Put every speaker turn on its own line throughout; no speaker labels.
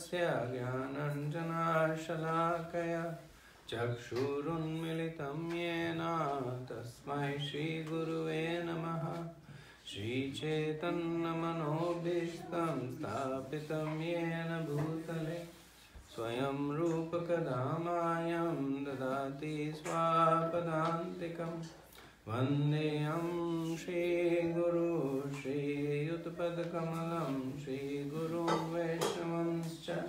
Tasya Jnananjana Shalakaya Chakshurunmilitam Yena Tasmai Shri Guruve Namaha Shri Chaitanya Manobhishtam Stapitam Yena Bhutale Swayam Rupa Kadamayam Dadati Swapadantikam Vandeyam Shri Guru Shri Yutpadakamalam Shri Guru Vaishnavanscha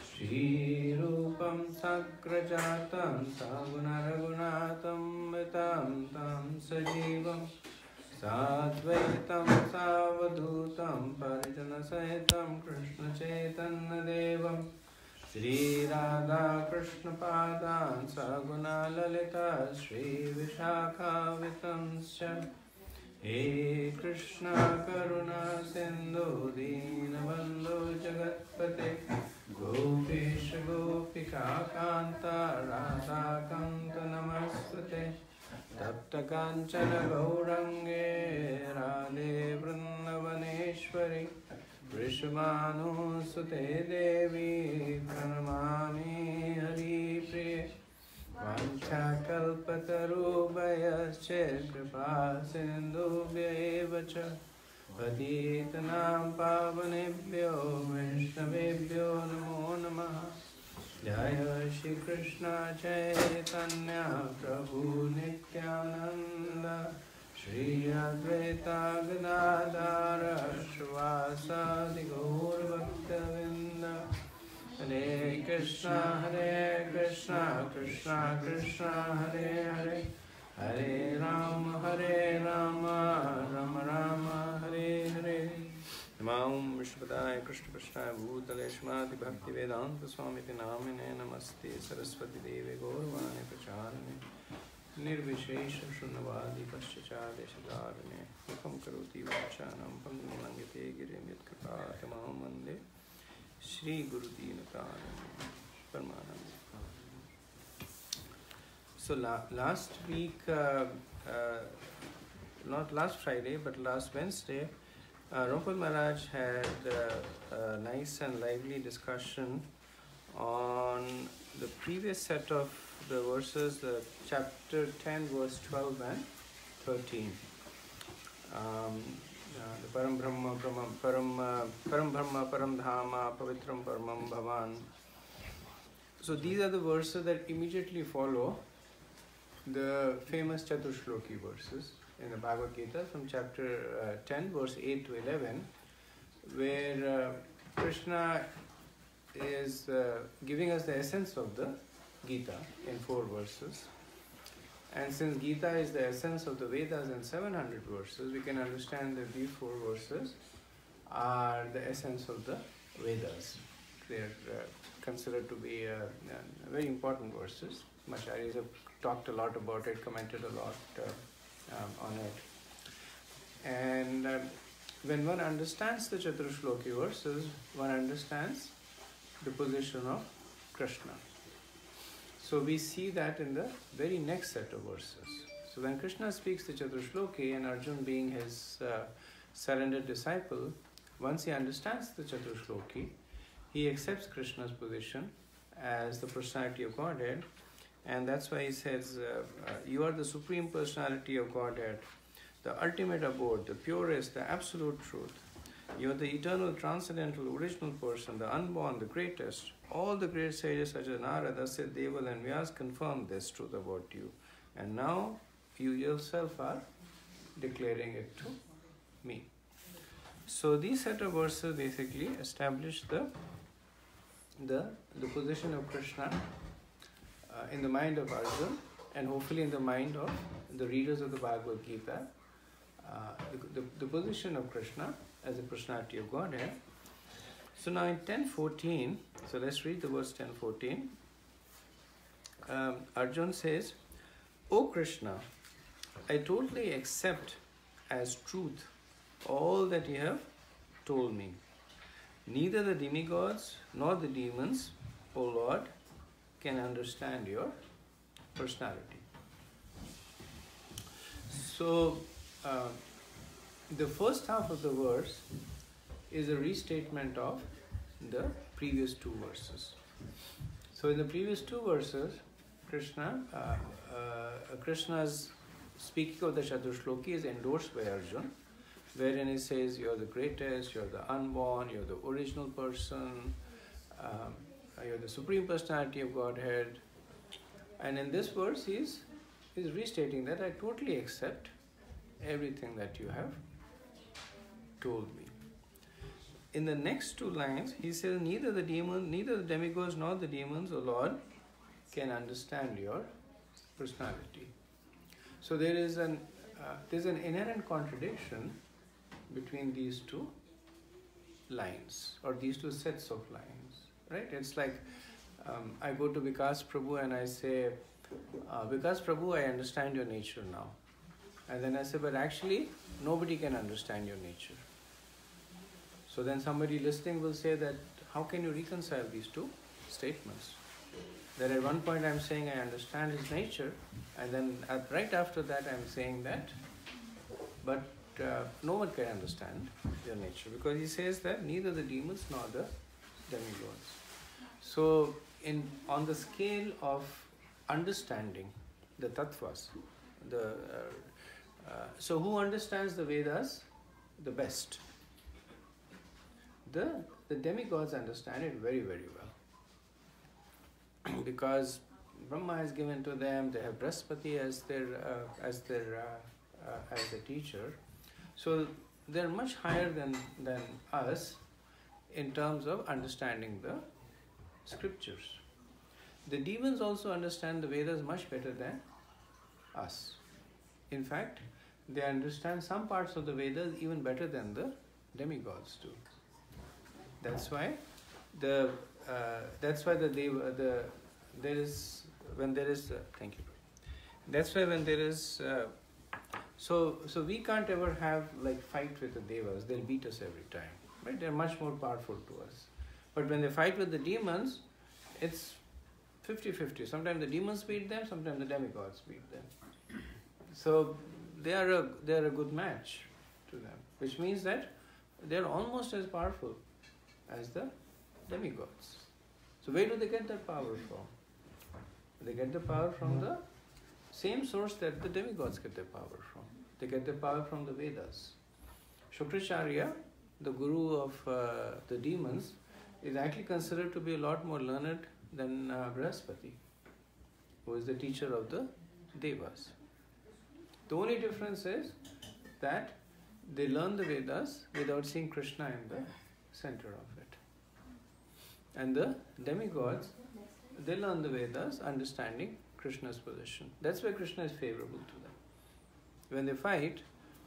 Shri Rupam Sakrajatam Sagunaragunatam Vitam Tam Sajivam Sadvaitam Savadutam Parijana Sahitam Krishna Chaitanya Devam Shri Radha Krishna Padan Saguna Lalita Shri Vishakha Vitanscha He Krishna Karuna Sindhu Deenabandhu Jagatpate Gopisha Gopika Kanta Radha Kanta Namastate Tapta Kanchana Gaurange Radhe Vrindavaneshwari Vrishabhanu Sute Devi Pranamami Hari Priya Vancha Kalpatarubhayascha Kripa Sindhubhya Evacha Patitanam Pavanebhyo Vaishnavebhyo Namo Namaha Jaya Shri Krishna Chaitanya Prabhu Nityananda Shri Advaita Gadadhara Shivasadi Gaur Bhaktavinda Hare Krishna Krishna Krishna Hare Hare Hare Rama Rama Rama Hare Hare Namam Vishnupadaya Krishna Prasthaya Bhutale Shmati Bhakti Vedanta Swamiti Namine Namaste Saraswati Devi Gaurvani Pracharane Nirvishesha Shunnavadi Paschachadeshadarane Mukam Karoti Vachanam Pangulangite Girim Yatkapa Tamam Mande Shri Guru Dinakarane Paramanande. So last week, not last Friday, but last Wednesday, Rampal Maharaj had a nice and lively discussion on the previous set of the verses, the chapter 10, verse 12 and 13. The Param Brahma, Param Brahma, Param Dhama, Pavitram Paramam Bhavan. So these are the verses that immediately follow the famous Chatushloki verses in the Bhagavad Gita from chapter 10, verse 8 to 11, where Krishna is giving us the essence of the Gita in 4 verses. And since Gita is the essence of the Vedas in 700 verses, we can understand that these 4 verses are the essence of the Vedas. They are considered to be very important verses. Acharyas have talked a lot about it, commented a lot on it. And when one understands the Chatushloki verses, one understands the position of Krishna. So we see that in the very next set of verses. So when Krishna speaks the Chatushloki, and Arjuna being his surrendered disciple, once he understands the Chatushloki, he accepts Krishna's position as the personality of Godhead, and that's why he says, you are the Supreme Personality of Godhead, the ultimate abode, the purest, the absolute truth. You are the eternal, transcendental, original person, the unborn, the greatest. All the great sages such as Narada, Sid, Deval and Vyas confirm this truth about you. And now you yourself are declaring it to me. So these set of verses basically establish the position of Krishna in the mind of Arjuna, and hopefully in the mind of the readers of the Bhagavad Gita, the position of Krishna as a personality of Godhead. So now in 10:14, so let's read the verse 10:14. Arjuna says, O Krishna, I totally accept as truth all that you have told me. Neither the demigods nor the demons, O Lord, can understand your personality. So the first half of the verse is a restatement of the previous two verses. So in the previous two verses, Krishna's speaking of the Chaturshloki is endorsed by Arjuna, wherein he says, you're the greatest, you're the unborn, you're the original person, you're the Supreme Personality of Godhead. And in this verse, he's restating that I totally accept everything that you have told me. In the next two lines, he says, neither the demigods nor the demons, O Lord, can understand your personality. So there is an inherent contradiction between these two lines, or these two sets of lines, right? It's like I go to Vikas Prabhu and I say, Vikas Prabhu, I understand your nature now. And then I say, but actually, nobody can understand your nature. So then somebody listening will say that, how can you reconcile these two statements? That at one point I'm saying I understand his nature, and then right after that I'm saying that, but no one can understand your nature, because he says that neither the demons nor the demigods. So on the scale of understanding the tattvas, so who understands the Vedas the best? The demigods understand it very, very well. Because Brahma is given to them, they have Brihaspati as the teacher. So they're much higher than us in terms of understanding the scriptures. The demons also understand the Vedas much better than us. In fact, they understand some parts of the Vedas even better than the demigods do. That's why so we can't ever have like fight with the devas. They'll beat us every time, right? They're much more powerful to us. But when they fight with the demons, it's 50-50. Sometimes the demons beat them, sometimes the demigods beat them. So they are a good match to them, which means that they're almost as powerful as the demigods. So where do they get their power from? They get the power from the same source that the demigods get their power from. They get their power from the Vedas. Shukracharya, the guru of the demons, is actually considered to be a lot more learned than Brihaspati, who is the teacher of the Devas. The only difference is that they learn the Vedas without seeing Krishna in the center of it. And the demigods, they learn the Vedas understanding Krishna's position. That's why Krishna is favorable to them. When they fight,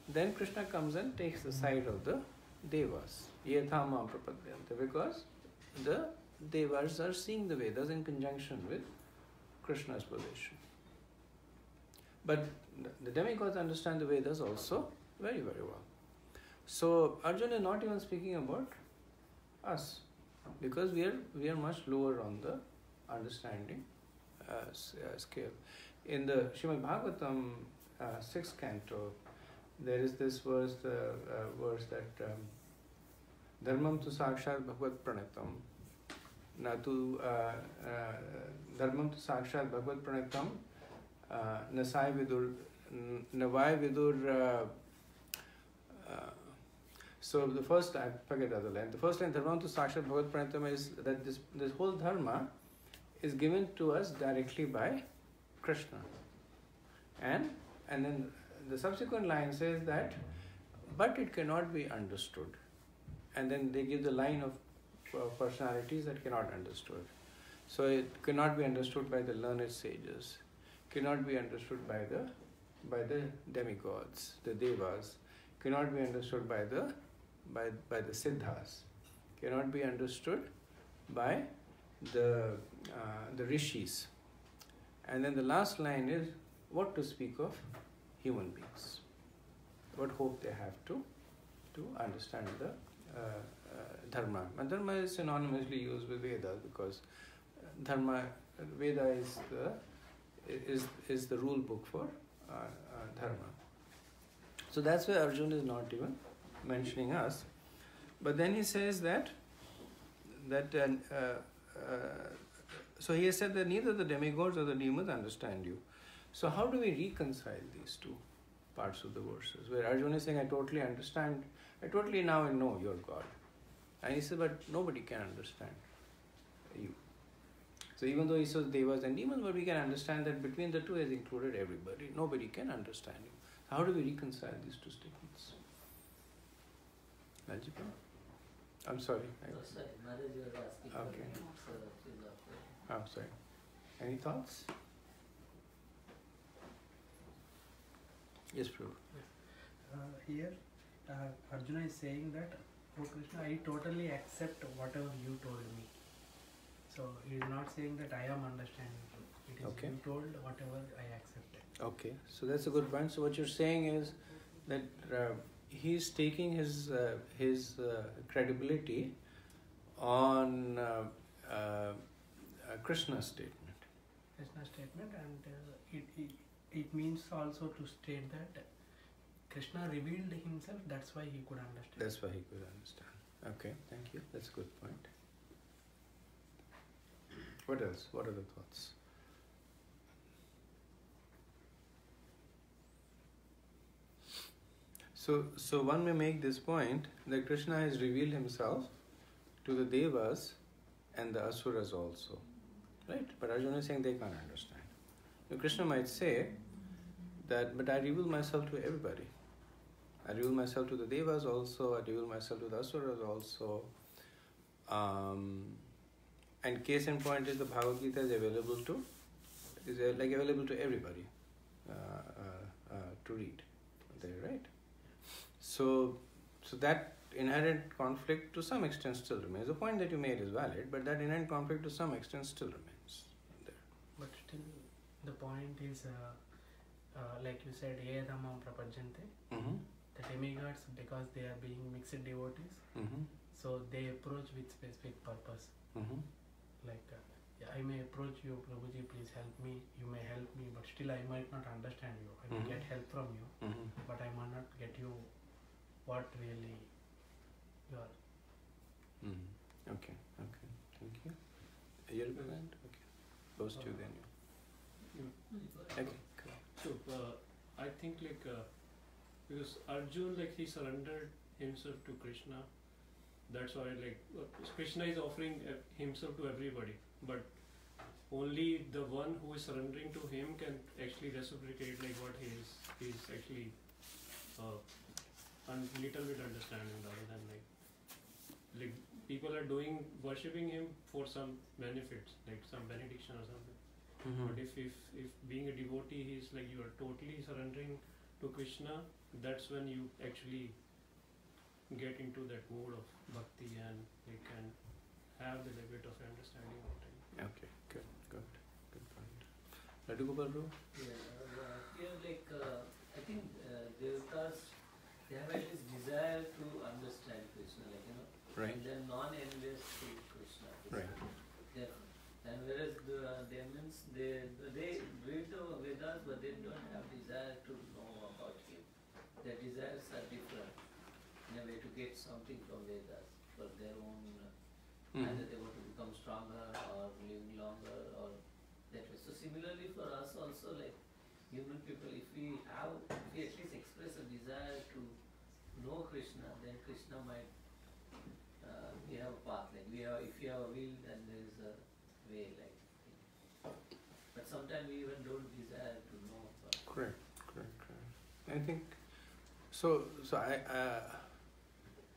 then Krishna comes and takes the side of the Devas. Yethama prapadyante, because the Devas are seeing the Vedas in conjunction with Krishna's position. But the demigods understand the Vedas also very, very well. So Arjuna is not even speaking about us, because we are much lower on the understanding scale. In the Srimad Bhagavatam 6th canto, there is this verse, verse that Dharmam tu sakshat bhagavad pranitam, na tu Dharmam tu sakshat bhagavad pranitam, nasai vidur, navai vidur. So the first, I forget the other line. The first line, Dharmam tu sakshat bhagavad pranitam, is that this whole dharma is given to us directly by Krishna. And then the subsequent line says that, but it cannot be understood. And then they give the line of personalities that cannot be understood. So it cannot be understood by the learned sages, cannot be understood by the demigods, the devas, cannot be understood by the siddhas, cannot be understood by the rishis. And then the last line is, what to speak of human beings? What hope they have to understand the dharma. And dharma is synonymously used with Veda, because Veda is the rule book for dharma. So that's why Arjuna is not even mentioning us. But then he says that that so he has said that neither the demigods or the demons understand you. So how do we reconcile these two parts of the verses where Arjuna is saying, I totally understand, I totally now know you're God. And he said, but nobody can understand you. So even though he says devas and demons, but we can understand that between the two has included everybody. Nobody can understand you. How do we reconcile these two statements? Rajipal? I'm sorry.
Sorry, Maharaj, you were asking.
Okay.
For
I'm sorry. Any thoughts? Yes, Prabhu.
Here, Arjuna is saying that, oh Krishna, I totally accept whatever you told me. So he is not saying that I am understanding you. It is
Okay.
you told whatever I accepted.
Okay, so that's a good point. So what you're saying is that he's taking his credibility on Krishna's statement.
Krishna's statement, and it means also to state that Krishna revealed himself, that's why he could understand.
That's why he could understand. Okay, thank you. That's a good point. What else? What are the thoughts? So one may make this point that Krishna has revealed himself to the devas and the asuras also, right? But Arjuna is saying they can't understand. Now Krishna might say that, but I reveal myself to everybody. I reveal myself to the devas also. I reveal myself to the asuras also. And case in point is the Bhagavad Gita is available to everybody to read. There, right? So that inherent conflict to some extent still remains. The point that you made is valid, but that inherent conflict to some extent still remains there.
But still, the point is, like you said, Yedamam Prapajante, the demigods, because they are being mixed devotees, so they approach with specific purpose. Like, I may approach you, Prabhuji, please help me, you may help me, but still I might not understand you. I may get help from you, but I might not get you what really you are.
Okay, thank you. You're present? Okay. Goes to you then. Okay, cool.
So, I think because Arjun, he surrendered himself to Krishna. That's why, Krishna is offering himself to everybody, but only the one who is surrendering to him can actually reciprocate what he's actually a little bit understanding, rather than people are worshipping him for some benefits, some benediction or something. But if being a devotee, he's you are totally surrendering to Krishna, that's when you actually get into that mode of bhakti and you can have the little bit of understanding of it.
Okay, good point. Radu Gopal?
I think devatas, they have at least desire to understand Krishna,
Right.
and they're non-envious to Krishna.
Right.
And whereas the demons, they read the Vedas, but they don't have desire to know about him. Their desires are different. In a way, to get something from Vedas for their own, either they want to become stronger or live longer or that way. So similarly for us also, human people, if we at least express a desire to know Krishna, then Krishna might, we have a path. If you have a will, then there is a way. But sometimes we even don't desire to know.
Correct. I think so.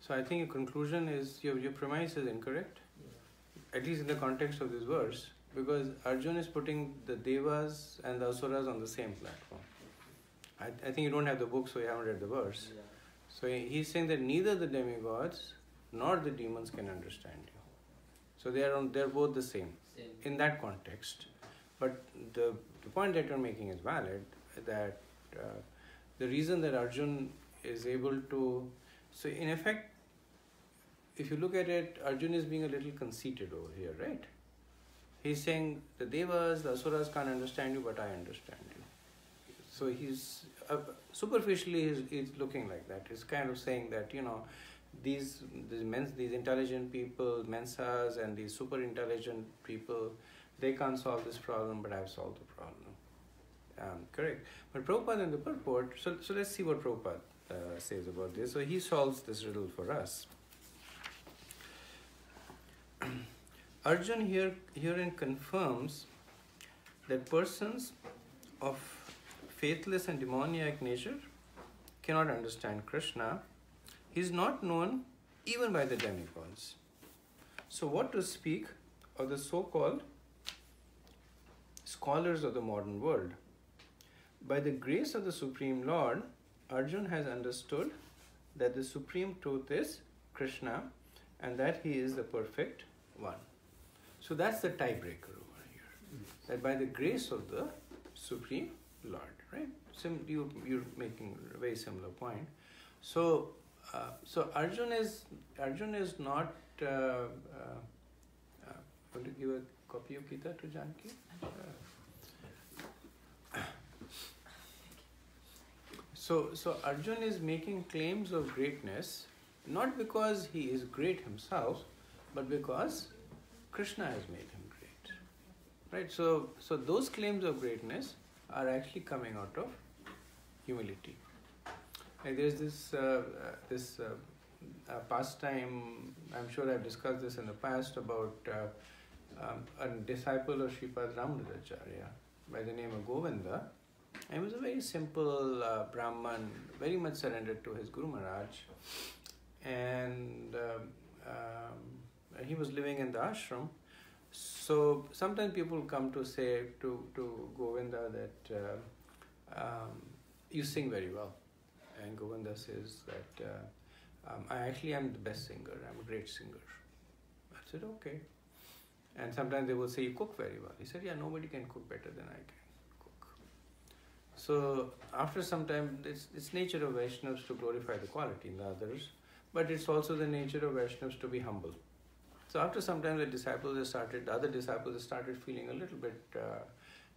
I think your conclusion is your premise is incorrect, at least in the context of this verse, because Arjuna is putting the devas and the asuras on the same platform. I think you don't have the book, so you haven't read the verse.
Yeah.
So he's saying that neither the demigods nor the demons can understand you. So they're both the same in that context. But the point that you're making is valid, that the reason that Arjuna is able to, so in effect, if you look at it, Arjuna is being a little conceited over here, right? He's saying the devas, the asuras can't understand you, but I understand you. So he's superficially he's looking like that. He's kind of saying that, these intelligent people, mensas, and these super intelligent people, they can't solve this problem, but I've solved the problem. Correct. But Prabhupada in the purport, so let's see what Prabhupada says about this. So he solves this riddle for us. Arjun herein confirms that persons of faithless and demoniac nature cannot understand Krishna. He is not known even by the demigods. So what to speak of the so-called scholars of the modern world? By the grace of the Supreme Lord, Arjun has understood that the Supreme Truth is Krishna and that he is the perfect one. So that's the tiebreaker over here. That by the grace of the Supreme Lord, right? You're making a very similar point. So Arjun is not going to give a copy of Gita to Janki. So Arjun is making claims of greatness not because he is great himself, but because Krishna has made him great, right? So those claims of greatness are actually coming out of humility. Like there's this pastime. I'm sure I've discussed this in the past about a disciple of Sripad Ramanujacharya by the name of Govinda. And he was a very simple Brahman, very much surrendered to his Guru Maharaj, and he was living in the ashram. So sometimes people come to say to Govinda that you sing very well, and Govinda says that I actually am the best singer. I'm a great singer. I said okay. And sometimes they will say you cook very well. He said, yeah, nobody can cook better than I can cook. So after some time, it's nature of Vaishnavas to glorify the quality in the others, but it's also the nature of Vaishnavas to be humble. So after some time, the other disciples started feeling a little bit,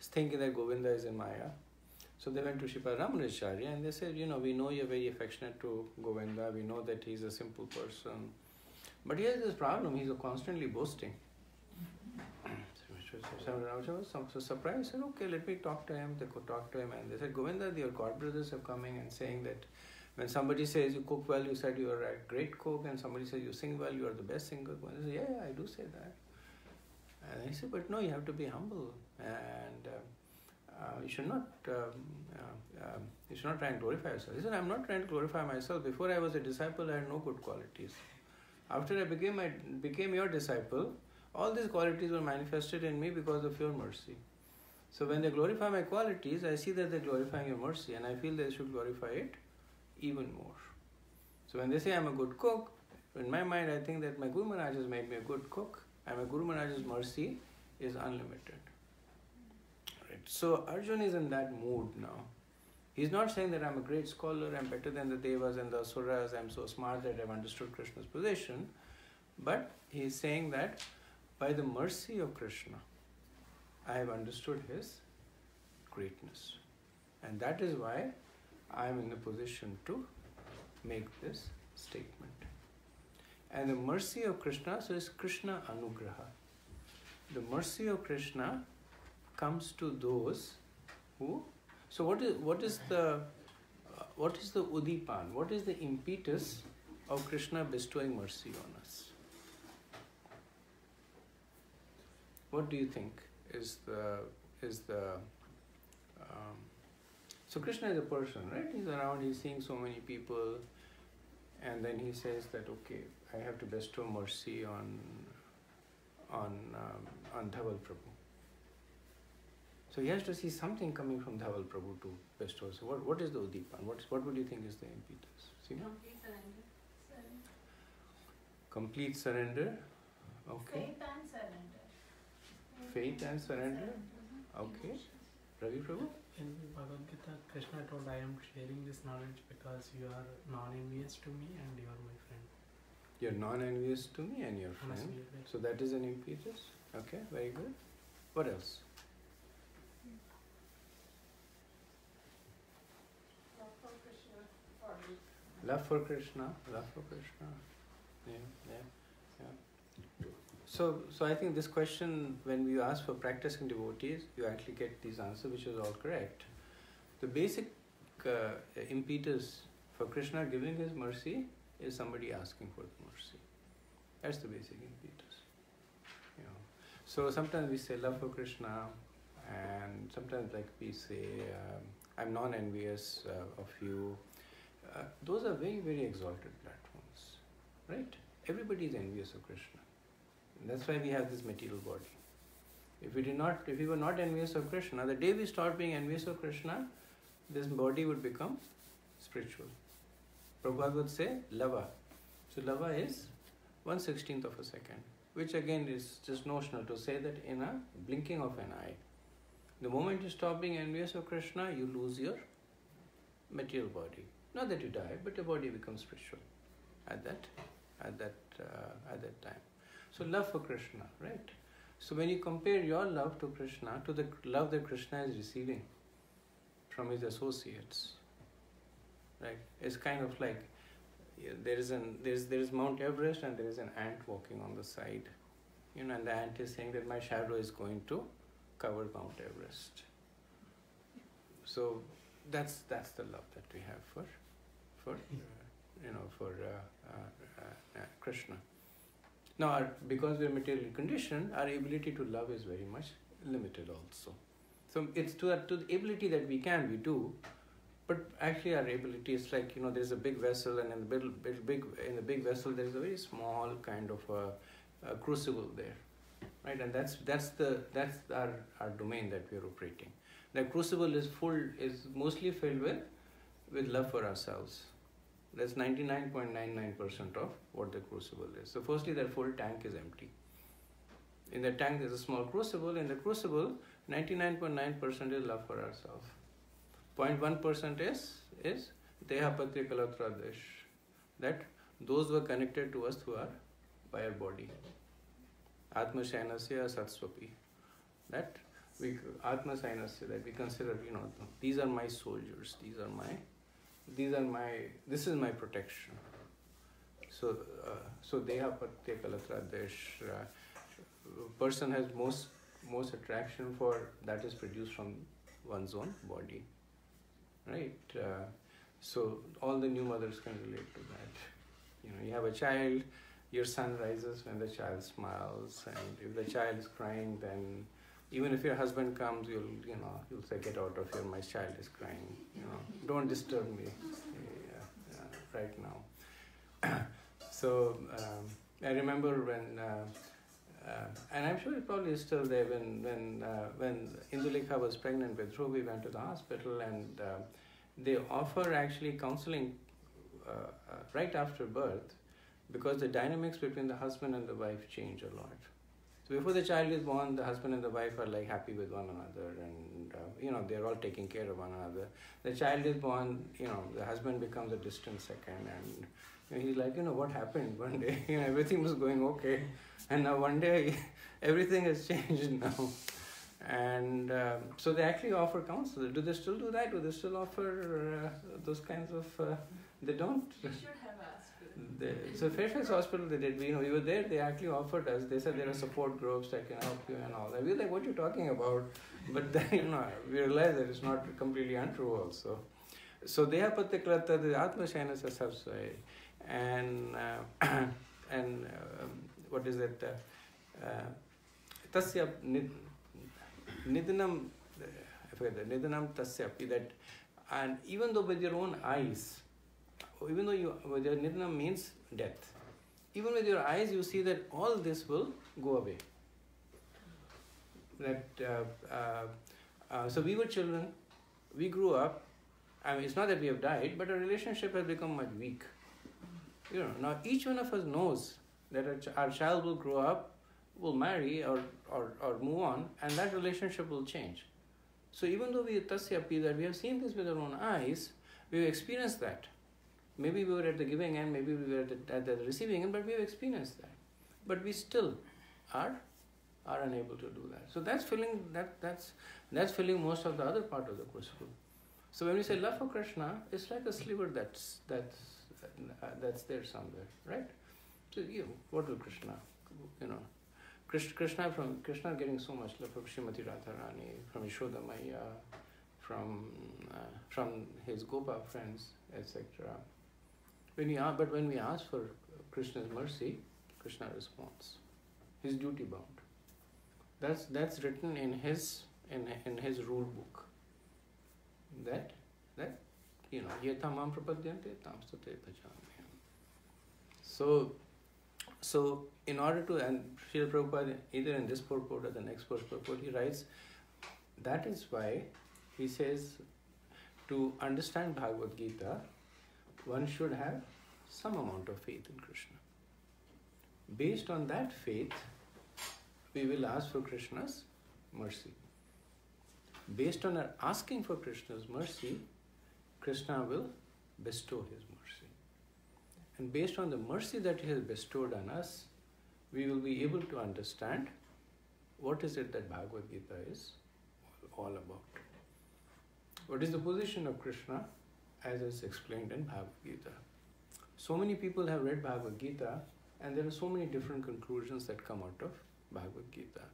thinking that Govinda is in Maya. So they went to Sripad Ramanujacharya and they said, we know you're very affectionate to Govinda, we know that he's a simple person, but he has this problem, he's constantly boasting. So Ramanujacharya was surprised, said, okay, let me talk to him. They could talk to him and they said, Govinda, your god brothers are coming and saying that when somebody says you cook well, you said you are a great cook, and somebody says you sing well, you are the best singer. Govinda said, yeah, I do say that. And he said, but no, you have to be humble and you should not try and glorify yourself. He said, I'm not trying to glorify myself. Before I was a disciple, I had no good qualities. After I became your disciple, all these qualities were manifested in me because of your mercy. So when they glorify my qualities, I see that they're glorifying your mercy, and I feel they should glorify it even more. So when they say I'm a good cook, in my mind I think that my Guru Maharaj has made me a good cook, and my Guru Maharaj's mercy is unlimited. Right. So Arjun is in that mood now. He's not saying that I'm a great scholar, I'm better than the Devas and the Asuras, I'm so smart that I've understood Krishna's position, but he's saying that by the mercy of Krishna, I have understood his greatness. And that is why I am in the position to make this statement. And the mercy of Krishna, so is Krishna Anugraha. The mercy of Krishna comes to those who... So what is the Udipan? What is the impetus of Krishna bestowing mercy on us? What do you think is the so Krishna is a person, right? He's around, he's seeing so many people, and then he says that, okay, I have to bestow mercy on Dhaval Prabhu. So he has to see something coming from Dhaval Prabhu to bestow. So what is the Udipan? What would you think is the impetus? Seema? Complete surrender. Okay.
Faith and surrender.
Faith and surrender. Okay. Ravi Prabhu?
In Bhagavad Gita, Krishna told, I am sharing this knowledge because you are non-envious to me and you are my friend.
You're non-envious to me and your friend. So that is an impetus. Okay, very good. What else? Love for Krishna, love for Krishna. Yeah. So I think this question, when we ask for practicing devotees, you actually get these answers, which is all correct. The basic impetus for Krishna giving his mercy is somebody asking for the mercy. That's the basic impetus. So sometimes we say love for Krishna, and sometimes like we say, I'm non-envious of you. Those are very, very exalted platforms, right? Everybody is envious of Krishna. That's why we have this material body. If we were not envious of Krishna, the day we start being envious of Krishna, this body would become spiritual. Prabhupada would say lava. So lava is 1/16 of a second, which again is just notional to say that in a blinking of an eye. The moment you stop being envious of Krishna, you lose your material body. Not that you die, but your body becomes spiritual at that time. So love for Krishna, right? So when you compare your love to Krishna to the love that Krishna is receiving from his associates, right? It's kind of like there is Mount Everest and there is an ant walking on the side, and the ant is saying that my shadow is going to cover Mount Everest. So that's the love that we have for Krishna. Now, because we are materially conditioned, our ability to love is very much limited also. So it's to the ability that we do, but actually our ability is like, there's a big vessel, and in the big vessel there is a very small kind of a crucible there, right? And that's our domain that we are operating. The crucible is mostly filled with love for ourselves. That's 99.99% of what the crucible is. So firstly, that full tank is empty. In the tank there's a small crucible. In the crucible, 99.9% is love for ourselves. 0.1% is Dehapatya Kalatradesh. That those who are connected to us by our body. Atma Shainasya Satswapi. That we Atma Shainasya, that we consider, these are my soldiers, this is my protection. So Dehapatya Kalatradesh, person has most attraction for that is produced from one's own body, right? So all the new mothers can relate to that. You have a child, your sun rises when the child smiles, and if the child is crying, then even if your husband comes, you'll say, get out of here, my child is crying, don't disturb me right now. So I remember when, and I'm sure it probably is still there, when Indulekha was pregnant with Dhruv, we went to the hospital, and they offer actually counseling right after birth, because the dynamics between the husband and the wife change a lot. So before the child is born, the husband and the wife are like happy with one another, and they're all taking care of one another. The child is born, the husband becomes a distant second, and he's like, what happened one day? Everything was going okay, and now one day everything has changed now. And so they actually offer counsel. Do they still do that? Do they still offer those kinds of? They don't.
You should have asked.
So Fairfax Hospital, they did. We were there. They actually offered us. They said there are support groups that can help you and all that. We were like, what are you talking about? But then we realized that it's not completely untrue also. So Dehapatya Kalatradesh, the Atma Shainasya Sapsvai, and what is it? Tasya Nidhanam. I forget that. Nidhanam Tasyapi. That, and even though with your own eyes. Even though with your nidhanam means death, even with your eyes you see that all this will go away. So we were children, we grew up. I mean, it's not that we have died, but our relationship has become much weak. Now each one of us knows that our child will grow up, will marry or move on, and that relationship will change. So even though we have seen this with our own eyes, we have experienced that. Maybe we were at the giving end, maybe we were at the receiving end, but we have experienced that. But we still are unable to do that. So that's filling most of the other part of the crucible. So when we say love for Krishna, it's like a sliver that's that's there somewhere, right? So what will Krishna, Krishna getting so much love from Srimati Radharani, from Yashoda Maya, from his Gopa friends, etc. But when we ask for Krishna's mercy, Krishna responds. He's duty bound. That's written in his rule book. That yetamam prapadyante tamstate bhajamiham. So in order to, and Srila Prabhupada, either in this purport or the next purport, he writes, that is why he says, to understand Bhagavad Gita, one should have some amount of faith in Krishna. Based on that faith, we will ask for Krishna's mercy. Based on our asking for Krishna's mercy, Krishna will bestow his mercy. And based on the mercy that he has bestowed on us, we will be able to understand what is it that Bhagavad Gita is all about. What is the position of Krishna as is explained in Bhagavad Gita? So many people have read Bhagavad Gita, and there are so many different conclusions that come out of Bhagavad Gita.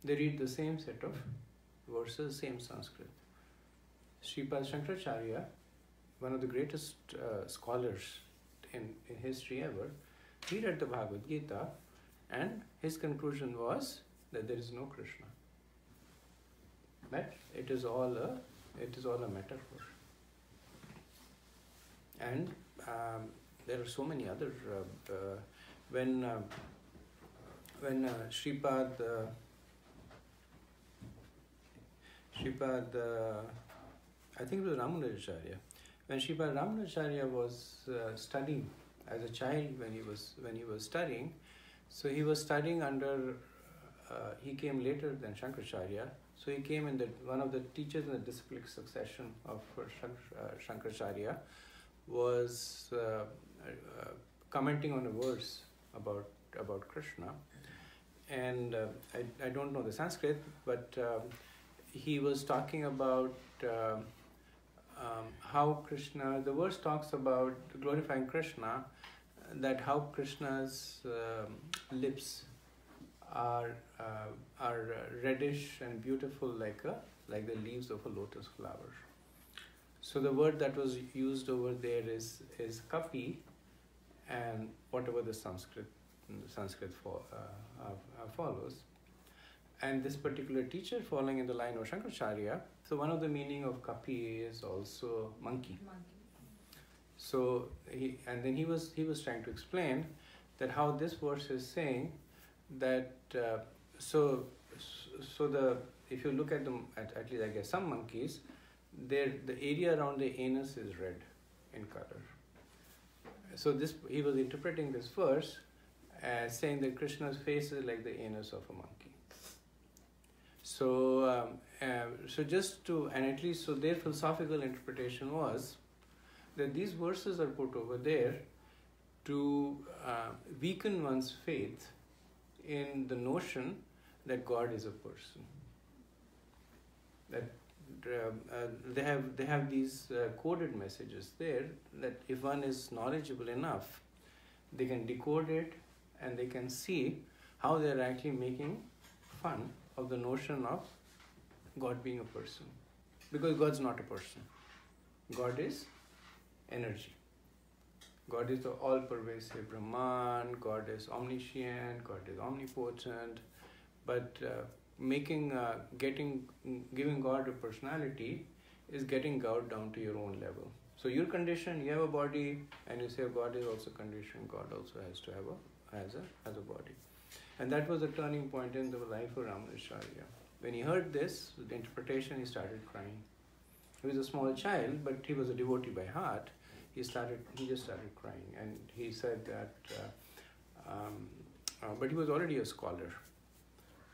They read the same set of verses, same Sanskrit. Sripad Shankaracharya, one of the greatest scholars in history ever, he read the Bhagavad Gita, and his conclusion was that there is no Krishna. But it is all a metaphor. And there are so many other when Sripad I think it was Ramanujacharya. When Sripad Ramanujacharya was studying as a child, when he was studying, so he was studying under. He came later than Shankaracharya, so he came in one of the teachers in the disciplic succession of Shankaracharya was commenting on a verse about Krishna, and I don't know the Sanskrit, but he was talking about how Krishna, the verse talks about glorifying Krishna, that how Krishna's lips are reddish and beautiful like the leaves of a lotus flower. So the word that was used over there is kapi, and whatever the Sanskrit follows. And this particular teacher, following in the line of Shankaracharya, so one of the meaning of kapi is also monkey. So he was trying to explain that how this verse is saying that if you look at them, at least I guess some monkeys, the area around the anus is red in color. So he was interpreting this verse as saying that Krishna's face is like the anus of a monkey. So their philosophical interpretation was that these verses are put over there to weaken one's faith in the notion that God is a person. That they have these coded messages there that if one is knowledgeable enough, they can decode it and they can see how they are actually making fun of the notion of God being a person. Because God's not a person. God is energy. God is the all-pervasive Brahman, God is omniscient, God is omnipotent, but giving God a personality is getting God down to your own level. So you're conditioned, you have a body, and you say God is also conditioned, God also has to have a body. And that was a turning point in the life of Ramanujacharya. When he heard this, the interpretation, he started crying. He was a small child, but he was a devotee by heart. He just started crying, and he said that, but he was already a scholar.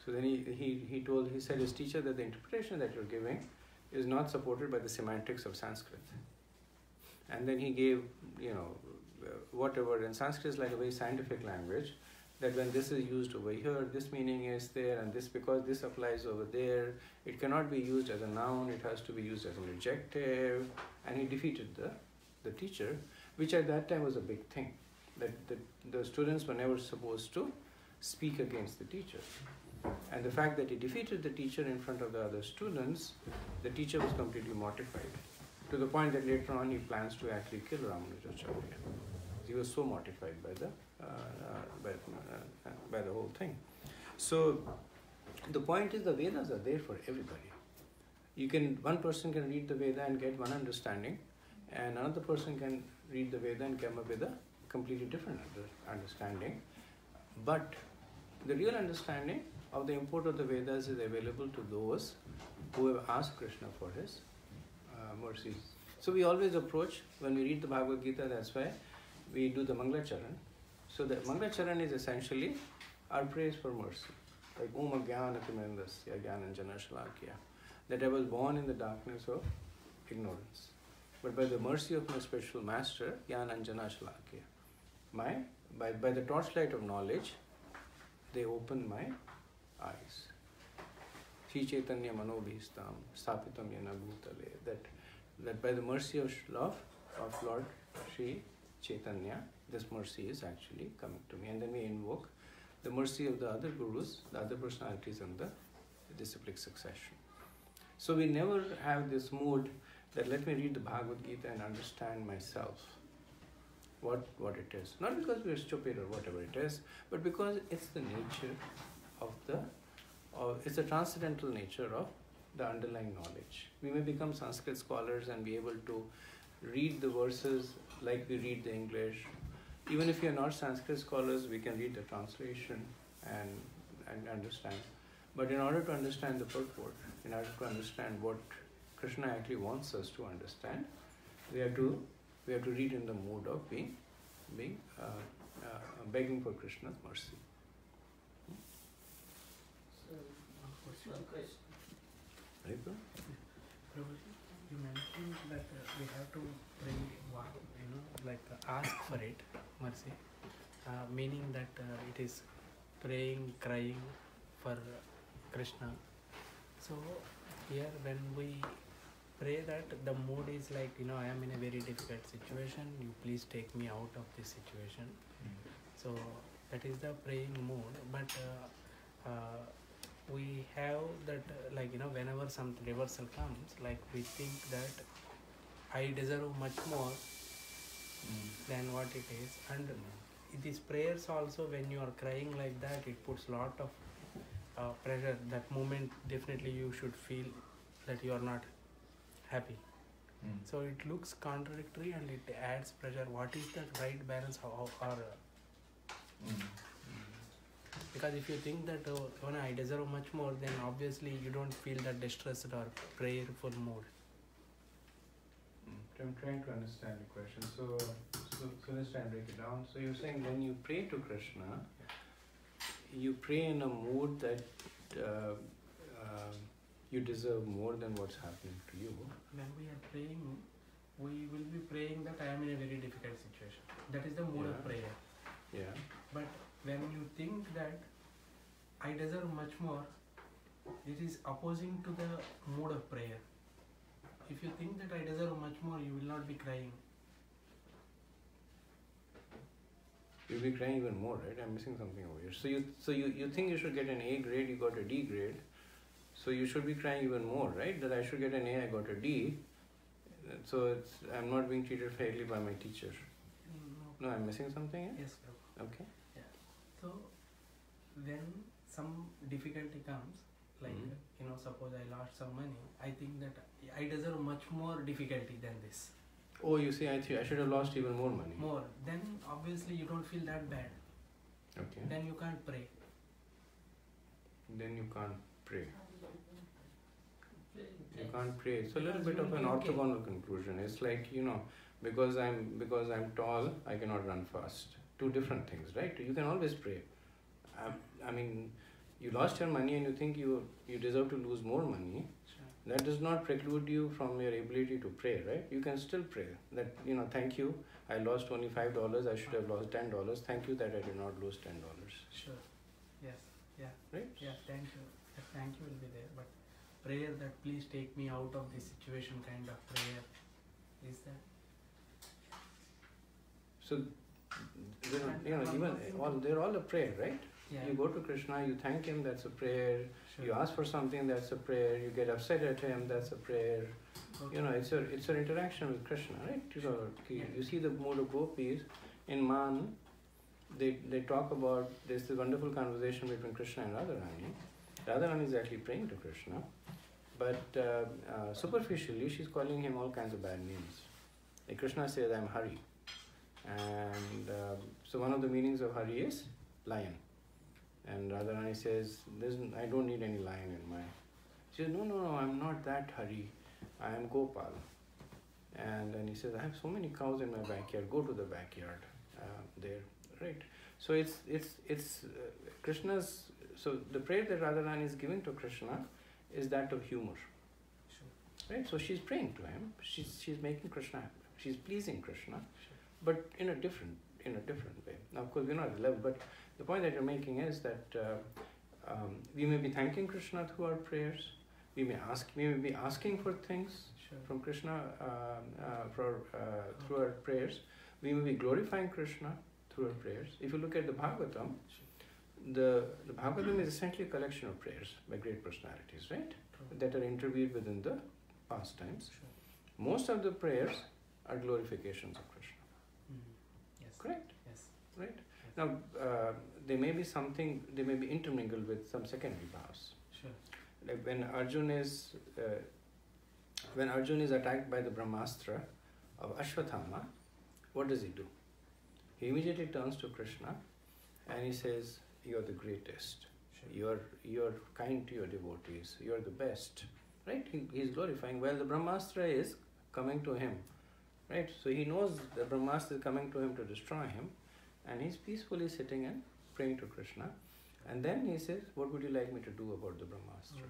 So then he said his teacher that the interpretation that you're giving is not supported by the semantics of Sanskrit. And then he gave, whatever, and Sanskrit is like a very scientific language, that when this is used over here, this meaning is there, and this, because this applies over there, it cannot be used as a noun, it has to be used as an adjective, and he defeated the teacher. which at that time was a big thing. That the students were never supposed to speak against the teacher. And the fact that he defeated the teacher in front of the other students, the teacher was completely mortified. To the point that later on he plans to actually kill Ramanujacharya. He was so mortified by the whole thing. So the point is the Vedas are there for everybody. One person can read the Veda and get one understanding, and another person can read the Veda and come up with a completely different understanding. But the real understanding of the import of the Vedas is available to those who have asked Krishna for his mercy. So we always approach, when we read the Bhagavad Gita, that's why we do the Mangalacharan. So the Mangalacharan is essentially our praise for mercy. Like Om Ajnana Timendasya Jnananjana Shalakya. That I was born in the darkness of ignorance. But by the mercy of my spiritual master, Jnananjana Shalakya, by the torchlight of knowledge, they opened my eyes. Sri Chaitanya Manobhistam Sthapitam Yana Bhutale. That by the mercy of Lord Sri Chaitanya, this mercy is actually coming to me. And then we invoke the mercy of the other gurus, the other personalities in the disciplic succession. So we never have this mood that let me read the Bhagavad Gita and understand myself what it is. Not because we are stupid or whatever it is, but because it's the nature of it's the transcendental nature of the underlying knowledge. We may become Sanskrit scholars and be able to read the verses like we read the English. Even if we are not Sanskrit scholars, we can read the translation and understand. But in order to understand the purport, in order to understand what Krishna actually wants us to understand, we have to read in the mood of begging for Krishna's mercy.
So, one question.
Right, bro?
You mentioned that we have to pray, ask for it, mercy, meaning that it is praying, crying for Krishna. So here when we pray that, the mood is like, I am in a very difficult situation, you please take me out of this situation. So that is the praying mood. But we have that, whenever some reversal comes, we think that I deserve much more than what it is. And these prayers also, when you are crying like that, it puts lot of pressure. That moment, definitely you should feel that you are not happy. So it looks contradictory and it adds pressure. What is the right balance? Because if you think that I deserve much more, then obviously you don't feel that distressed or prayerful mood.
I'm trying to understand the question. So let's try and break it down. So you're saying when you pray to Krishna, you pray in a mood that you deserve more than what's happening to you.
When we are praying, we will be praying that I am in a very difficult situation. That is the mood of prayer.
Yeah.
But when you think that I deserve much more, it is opposing to the mood of prayer. If you think that I deserve much more, you will not be crying.
You'll be crying even more, right? I'm missing something over here. So you think you should get an A grade, you got a D grade. So you should be crying even more, right? That I should get an A, I got a D. So I'm not being treated fairly by my teacher. No, I'm missing something here?
Yes, Prabhu.
Okay.
Yeah. So when some difficulty comes, suppose I lost some money, I think that I deserve much more difficulty than this.
Oh, you see, I should have lost even more money.
More. Then obviously you don't feel that bad.
Okay.
Then you can't pray.
Then you can't pray.
Pray.
You can't pray. It's a little
Because
bit of an
okay.
orthogonal conclusion. It's like, because I'm tall, I cannot run fast. Two different things, right? You can always pray. I mean, you lost your money and you think you deserve to lose more money.
Sure.
That does not preclude you from your ability to pray, right? You can still pray. That, thank you, I lost only $5, I should have lost $10. Thank you that I did not lose $10.
Sure. Yes. Yeah.
Right?
Yeah. Thank you. That thank you will be there. But prayer that please take me out of this situation kind of prayer, is that?
So, they're all a prayer, right?
Yeah.
You go to Krishna, you thank him, that's a prayer.
Sure.
You ask for something, that's a prayer. You get upset at him, that's a prayer.
Okay.
It's your interaction with Krishna, right? You see the mood of gopis in Man. They talk about this wonderful conversation between Krishna and Radharani. Radharani is actually praying to Krishna, but superficially she's calling him all kinds of bad names. Like Krishna says, "I'm Hari," and so one of the meanings of Hari is lion. And Radharani says, "I don't need any lion in my." She says, "No, I'm not that Hari. I am Gopal." And then he says, "I have so many cows in my backyard. Go to the backyard there." Right. So it's Krishna's. So the prayer that Radharani is giving to Krishna is that of humor.
Sure.
Right. So she's praying to him. She's making Krishna happy. She's pleasing Krishna,
Sure.
but in a different way. Now, of course, we're not at the level, but the point that you're making is that we may be thanking Krishna through our prayers. We may be asking for things
Sure.
from Krishna through our prayers. We may be glorifying Krishna through our prayers. If you look at the Bhagavatam, the Bhagavatam is essentially a collection of prayers by great personalities, right?
True.
That are interviewed within the past times.
Sure.
Most of the prayers are glorifications of Krishna.
Yes.
Correct?
Yes.
Right? Now, they may be intermingled with some secondary bhavs.
Sure.
Like when Arjun is attacked by the Brahmastra of Ashwatthama, what does he do? He immediately turns to Krishna and he says, "You're the greatest.
Sure.
You're kind to your devotees. You're the best." Right? He's glorifying. Well, the Brahmastra is coming to him. Right? So he knows the Brahmastra is coming to him to destroy him, and he's peacefully sitting and praying to Krishna. And then he says, "What would you like me to do about the Brahmastra?"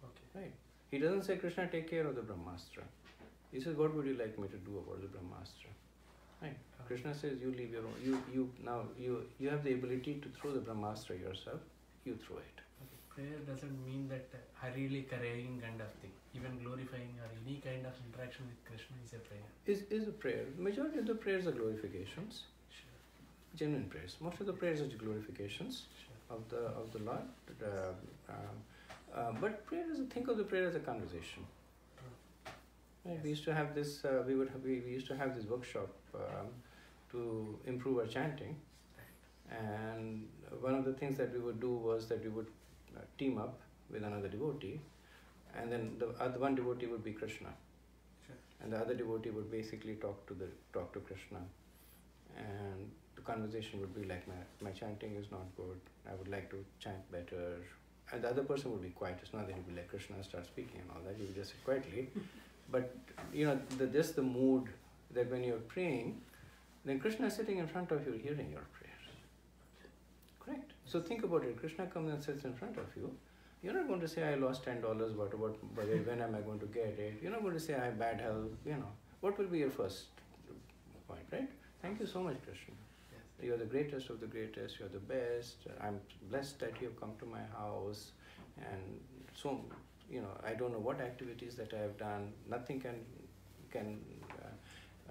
Okay.
Right? He doesn't say, "Krishna, take care of the Brahmastra." He says, "What would you like me to do about the Brahmastra?" Right? Krishna says, "You leave your own. You have the ability to throw the Brahmastra yourself. You throw it."
Okay. Prayer doesn't mean that Harili carrying kind of thing. Even glorifying or any kind of interaction with Krishna is a prayer.
Is a prayer. The majority of the prayers are glorifications.
Sure.
Genuine prayers. Most of the prayers are glorifications
Sure.
of the Lord. But think of the prayer as a conversation.
True.
Right?
Yes.
We used to have this. We used to have this workshop to improve our chanting, and one of the things that we would do was that we would team up with another devotee, and then the other one devotee would be Krishna,
Sure.
and the other devotee would basically talk to Krishna, and the conversation would be like, my chanting is not good. I would like to chant better. And the other person would be quiet. It's not that he'd be like Krishna, start speaking and all that. He would just sit quietly. But just the mood that when you're praying, then Krishna is sitting in front of you, hearing your prayers. Correct. So think about it. Krishna comes and sits in front of you. You're not going to say, "I lost $10. When am I going to get it?" You're not going to say, "I have bad health." What will be your first point, right? Thank you so much, Krishna.
Yes.
You're the greatest of the greatest. You're the best. I'm blessed that you have come to my house, and so I don't know what activities that I have done. Nothing can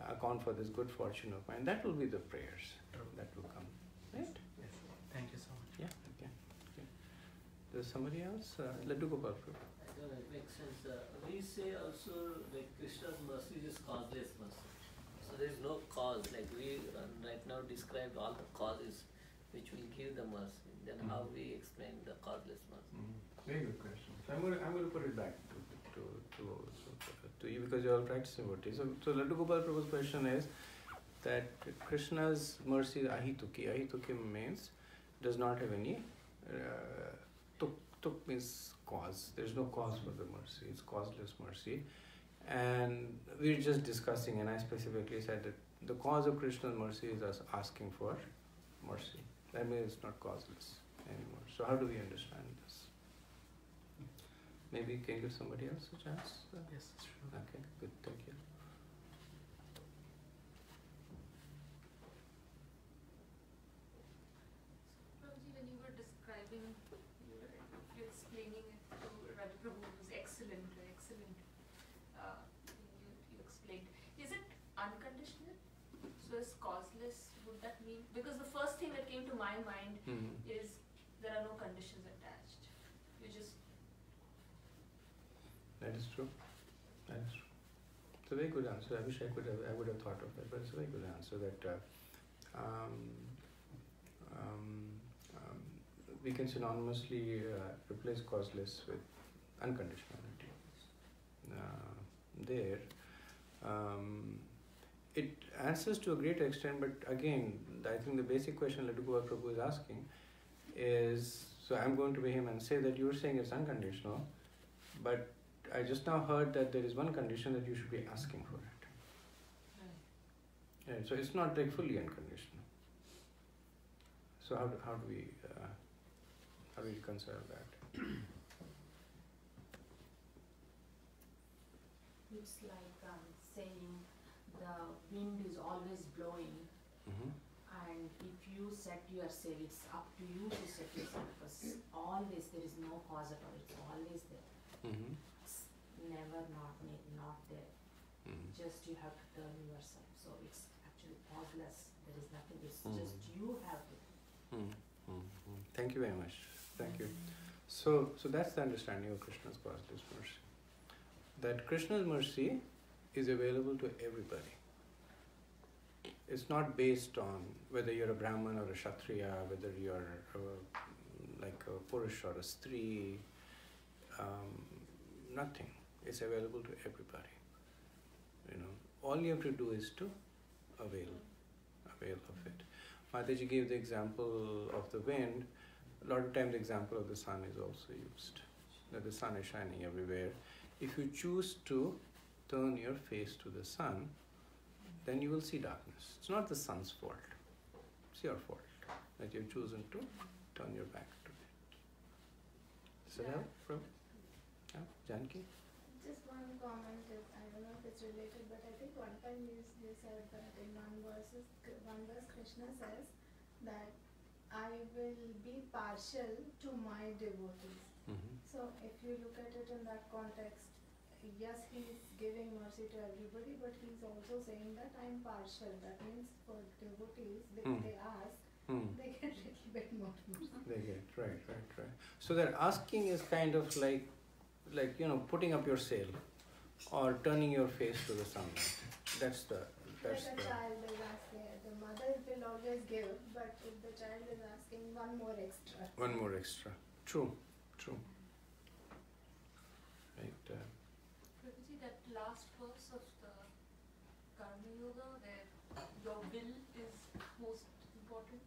account for this good fortune of mine. That will be the prayers
True.
that will come, right?
Yes. Thank you so much.
Yeah. Okay. There's somebody else. Laddu Gopal.
I don't know, it makes sense. We say also like Krishna's mercy is causeless mercy. So there is no cause. Like we right now described all the causes which will give the mercy. Then how we explain the causeless mercy?
Very good question. So I'm going to put it back to you because you're all practicing devotees. So Laddu Gopal Prabhu's question is that Krishna's mercy is ahituki. Ahituki means does not have any tuk means cause. There's no cause for the mercy. It's causeless mercy. And we're just discussing, and I specifically said that the cause of Krishna's mercy is us asking for mercy. That means it's not causeless anymore. So how do we understand this? Maybe you can give somebody else a chance?
Yes, sure.
Okay, good, thank you.
Prabhuji, when you were describing, you explaining it to Radha Prabhu, it was excellent. You explained. Is it unconditional? So So is causeless, would that mean? Because the first thing that came to my mind is there are no conditions attached. You just...
That is true. That is true. It's a very good answer. I wish I would have thought of it, but it's a very good answer that we can synonymously replace causeless with unconditionality. It answers to a great extent, but again, I think the basic question Ladugova Prabhu is asking is, so I'm going to him and say that you're saying it's unconditional, but I just now heard that there is one condition that you should be asking for it. Right, so it's not like fully unconditional. So how do we reconcile that?
It's like saying the wind is always blowing, and if you set your sail, it's up to you to set your sail, because always there is no cause at all, it's always there. It's never not there. Just you have to turn yourself. So it's actually causeless. There is nothing, it's just you have to.
Thank you very much. Thank you. So that's the understanding of Krishna's causeless mercy. That Krishna's mercy is available to everybody. It's not based on whether you're a Brahman or a Kshatriya, whether you're like a Purush or a Stree. Nothing. It's available to everybody. All you have to do is to avail of it. Mataji gave the example of the wind. A lot of times the example of the sun is also used. That the sun is shining everywhere. If you choose to turn your face to the sun, then you will see darkness. It's not the sun's fault. It's your fault that you've chosen to turn your back to it. So that from Janki?
Just one comment is, I don't know if it's related, but I think one time you said that in one verse Krishna says that I will be partial to my devotees. So if you look at it in that context, yes, he's giving mercy to everybody, but he's also saying that I'm partial. That means for devotees, they ask, they get a little bit more mercy.
They get, right. So that asking is kind of like putting up your sail or turning your face to the sunlight. That's the
Like a child is asking, the mother will always give, but if the child is asking one more extra.
One more extra. True. Right.
Prabhuji, that last verse of the Karma Yoga where your will is most important,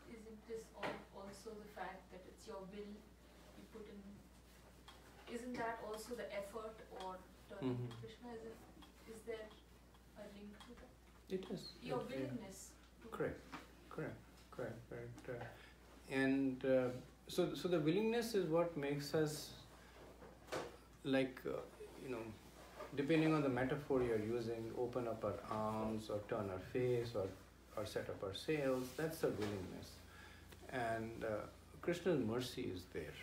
isn't this also the fact that it's your will you put in? Isn't that also the effort or turning to Krishna? Is there a link to that?
It is.
Your willingness to...
Correct. And so the willingness is what makes us depending on the metaphor you're using, open up our arms or turn our face or set up our sails. That's the willingness. And Krishna's mercy is there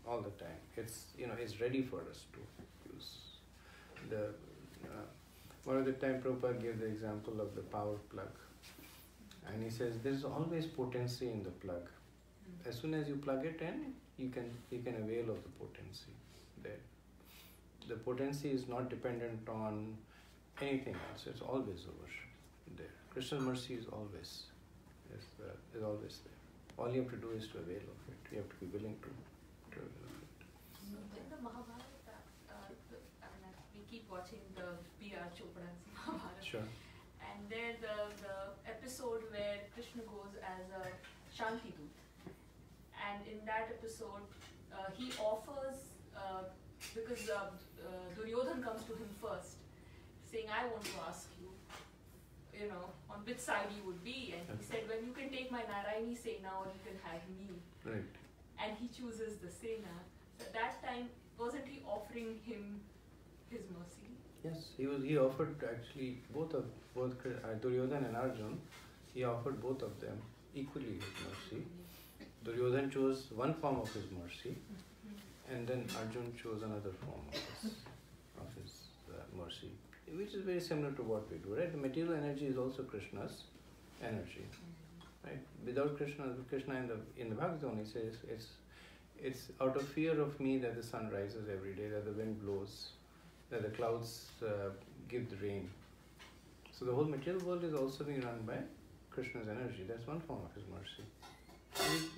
all the time. It's ready for us to use. One of the time Prabhupada gave the example of the power plug, and he says there is always potency in the plug. As soon as you plug it in, you can avail of the potency there. The potency is not dependent on anything else. It's always over there. Krishna's mercy is always there. All you have to do is to avail of it. You have to be willing to avail of it.
In the Mahabharata, we keep watching the B.R. Chopra's Mahabharata.
Sure.
And there the episode where Krishna goes as a Shanti Dut. And in that episode, he offers, because Duryodhan comes to him first, saying, I want to ask you, on which side you would be. And he said, well, you can take my Narayani Sena or you can have me.
Right.
And he chooses the Sena. So at that time, wasn't he offering him his mercy?
Yes, he offered actually both Duryodhan and Arjun. He offered both of them equally his mercy. Duryodhan chose one form of his mercy, and then Arjun chose another form of his mercy. which is very similar to what we do, right? The material energy is also Krishna's energy, right? Without Krishna in the Bhagavad Gita says it's out of fear of me that the sun rises every day, that the wind blows, that the clouds give the rain. So the whole material world is also being run by Krishna's energy. That's one form of his mercy.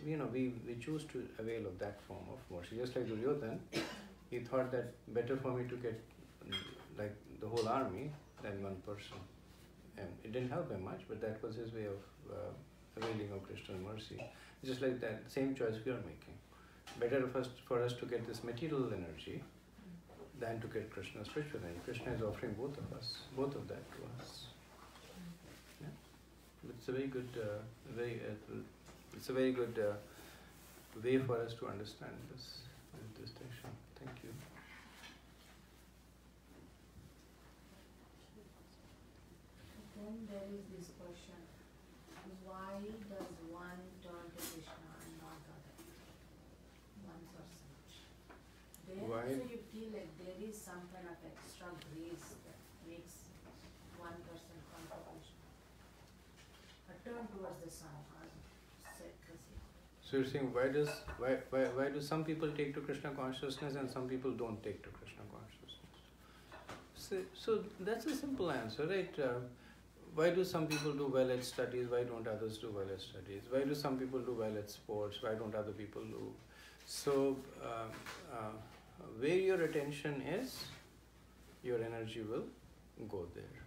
We choose to avail of that form of mercy. Just like Duryodhana, he thought that better for me to get like the whole army than one person. And it didn't help him much, but that was his way of availing of Krishna's mercy. Just like that, same choice we are making. Better for us to get this material energy than to get Krishna's spiritual energy. Krishna is offering both of that to us. Yeah? It's a very good, way for us to understand this distinction. Thank you.
Then there is this question: why does one turn to Krishna and not the other? One person. There
Why?
also you feel like there is some kind of extra grace that makes one person come to Krishna. A turn towards the sun, or set the sea.
So you're saying why do some people take to Krishna consciousness and some people don't take to Krishna consciousness? So that's a simple answer, right? Why do some people do well at studies? Why don't others do well at studies? Why do some people do well at sports? Why don't other people do? So where your attention is, your energy will go there,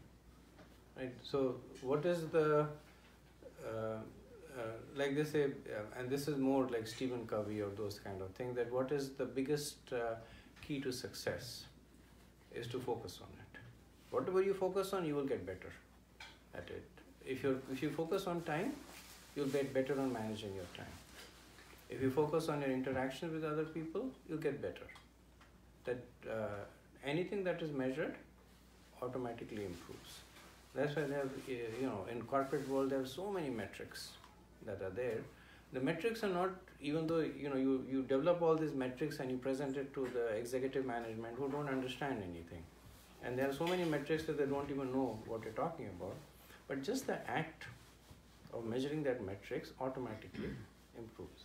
right? So what is the like they say, and this is more like Stephen Covey or those kind of things, that what is the biggest key to success is to focus on it. Whatever you focus on, you will get better at it. If you focus on time, you'll get better on managing your time. If you focus on your interaction with other people, you'll get better. That anything that is measured automatically improves. That's why they have, in corporate world, there are so many metrics that are there. The metrics are not, even though, you develop all these metrics and you present it to the executive management who don't understand anything. And there are so many metrics that they don't even know what you're talking about. But just the act of measuring that metrics automatically improves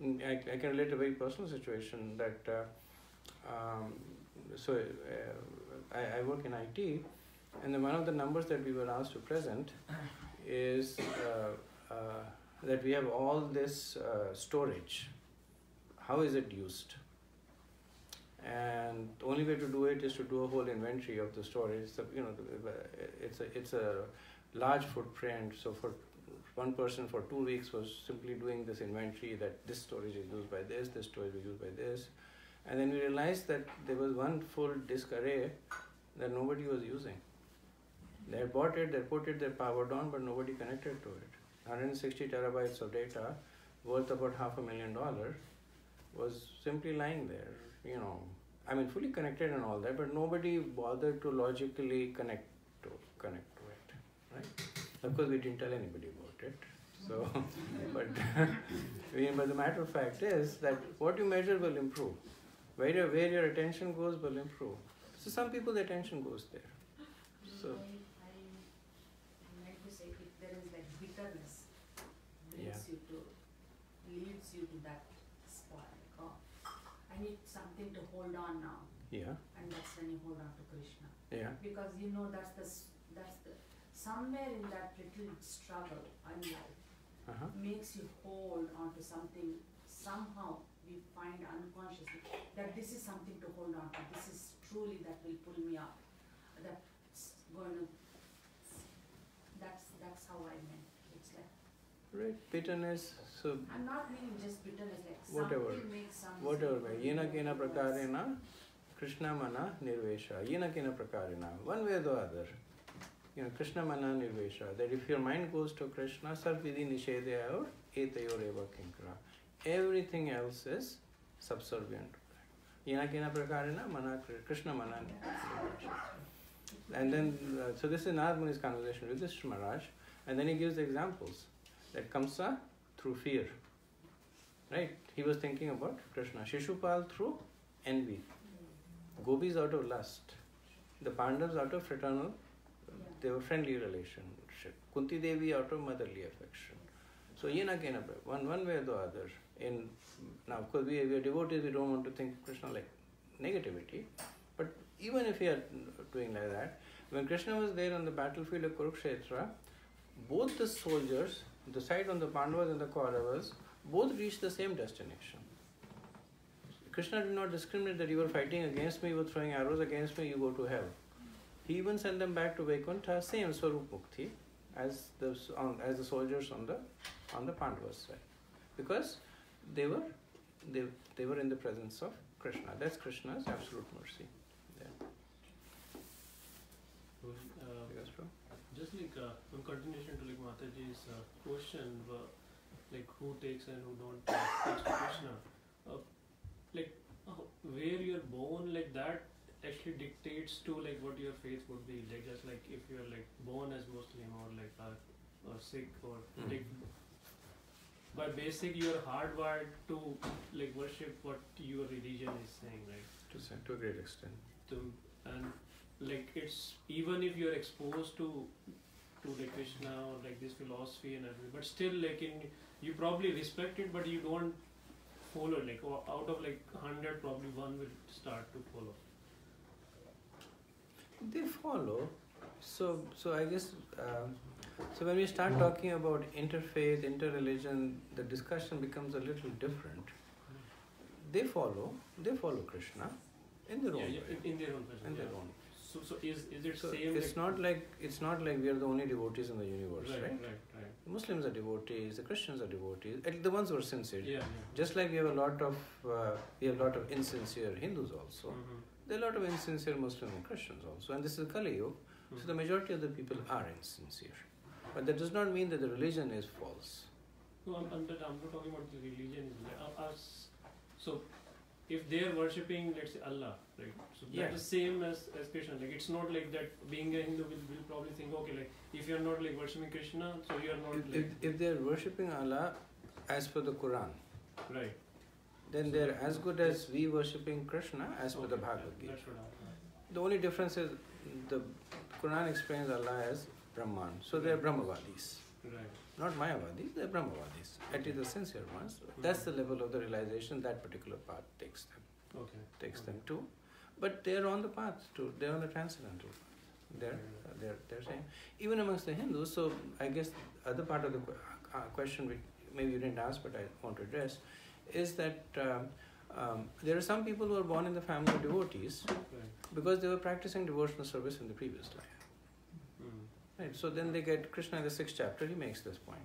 it. I can relate a very personal situation that, I work in IT, and then one of the numbers that we were asked to present is that we have all this storage. How is it used? And the only way to do it is to do a whole inventory of the storage. So, it's a large footprint. So for one person for 2 weeks was simply doing this inventory, that this storage is used by this storage is used by this. And then we realized that there was one full disk array that nobody was using. They had bought it, they put it, they powered on, but nobody connected to it. 160 terabytes of data worth about $500,000 was simply lying there, fully connected and all that, but nobody bothered to logically connect to it, right? Of course, we didn't tell anybody about it. So, but the matter of fact is that what you measure will improve. Where your attention goes will improve. So some people, the attention goes there. So
I meant to say, if there is like bitterness, leads you to that spot. Like, oh, I need something to hold on now.
Yeah.
And that's when you hold on to Krishna.
Yeah.
Because that's the somewhere in that little struggle in life makes you hold on to something. Somehow we find unconsciously that this is something to hold on to. This is truly that will pull me up. That's going to. That's how I meant. It's like.
Right, bitterness. So
I'm not meaning just bitterness, like
whatever.
Something makes some.
Whatever. Yena kena prakarena Krishna mana nirvesha. Yena kena prakarena. One way or the other. Krishna mana nirvesha. That if your mind goes to Krishna, sarvidhi nishedya or etayor eva kinkara. Everything else is subservient to that. Yena kena prakarena mana Krishna mana nirvesha. And then, so this is Narad Muni's conversation with Yudhishthira Maharaj, and then he gives the examples. That Kamsa through fear, right? He was thinking about Krishna. Shishupal through envy. Gopis out of lust. The Pandavas out of fraternal, they were friendly relationship. Kunti Devi out of motherly affection. So yena kena one way or the other. Now of course we are devotees, we don't want to think Krishna like negativity. But even if we are doing like that, when Krishna was there on the battlefield of Kurukshetra, both the soldiers, the side on the Pandavas and the Kauravas, both reached the same destination. Krishna did not discriminate that you were fighting against me, you were throwing arrows against me, you go to hell. He even sent them back to Vaikuntha, same Swarup Mukti as the soldiers on the Pandavas side, because they were in the presence of Krishna. That's Krishna's absolute mercy. Yes, bro.
Just like in continuation to like Mataji's question, like who takes and who don't takes to Krishna, where you're born, like that actually dictates to like what your faith would be. Like just like if you're like born as Muslim or like or Sikh or like by basic you're hardwired to like worship what your religion is saying, right?
To a great extent.
And like it's even if you're exposed to like Krishna or like this philosophy and everything, but still like you probably respect it, but you don't follow. Like out of like 100, probably one will start to follow.
They follow. So I guess so when we start talking about interfaith, interreligion, the discussion becomes a little different. They follow Krishna in their own way.
In their own person.
In their own.
So is it
So
same?
it's not like we are the only devotees in the universe, right?
Right.
The Muslims are devotees, the Christians are devotees, the ones who are sincere.
Yeah.
Just like we have a lot of insincere Hindus also.
Mm-hmm.
There are a lot of insincere Muslims and Christians also, and this is Kali Yuga. So the majority of the people are insincere, but that does not mean that the religion is false.
No, I'm not talking about the religion. So if they are worshipping, let's say Allah, right? So that is same as Krishna. Like it's not like that. Being a Hindu will probably think, okay, like if you are not like worshipping Krishna, so you are not.
If they are worshipping Allah as per the Quran,
right,
then they are as good as we worshipping Krishna as per the Bhagavad Gita. The only difference is the Quran explains Allah as Brahman, so they are Brahmavadis.
Right.
Not Mayavadis, they are Brahmavadis. At least the sincere ones. That's the level of the realization that particular path takes them. Takes them to. But they are on the path too. They are on the transcendental path. They're saying. Even amongst the Hindus, so I guess other part of the question which maybe you didn't ask but I want to address is that there are some people who are born in the family of devotees because they were practicing devotional service in the previous life. Right. So then they get Krishna in the 6th chapter. He makes this point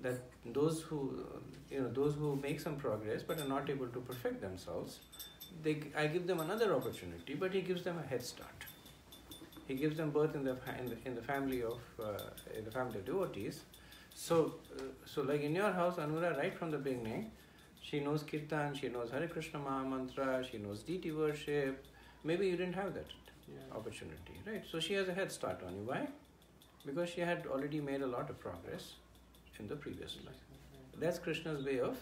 that those who make some progress but are not able to perfect themselves, I give them another opportunity, but he gives them a head start. He gives them birth in the family of devotees. So like in your house, Anura, right from the beginning, she knows Kirtan, she knows Hare Krishna Maha Mantra, she knows deity worship. Maybe you didn't have that opportunity, right? So she has a head start on you. Why? Because she had already made a lot of progress in the previous life. That's Krishna's way of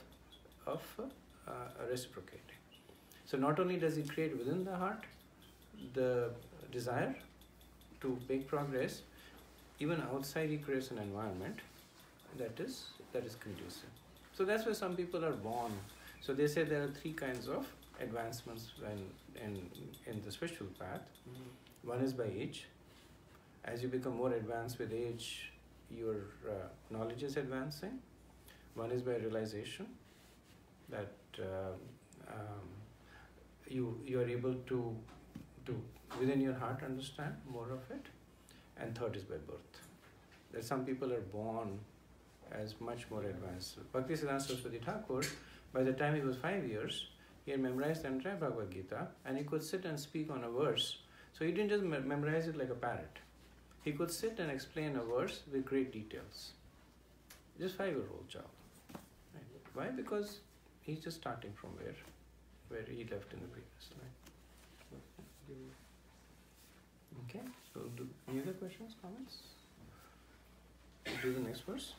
reciprocating. So not only does he create within the heart the desire to make progress, even outside he creates an environment that is conducive. So that's why some people are born. So they say there are 3 kinds of advancements in the spiritual path. One is by age. As you become more advanced with age, your knowledge is advancing. One is by realization that you are able to within your heart understand more of it. And third is by birth. That some people are born as much more advanced. Bhaktisiddhanta Saraswati Thakur, by the time he was 5 years, he had memorized the entire Bhagavad Gita and he could sit and speak on a verse. So he didn't just memorize it like a parrot. He could sit and explain a verse with great details. Just 5-year-old child. Right? Why? Because he's just starting from where he left in the previous life. Okay, so any other questions, comments? We'll do the next verse.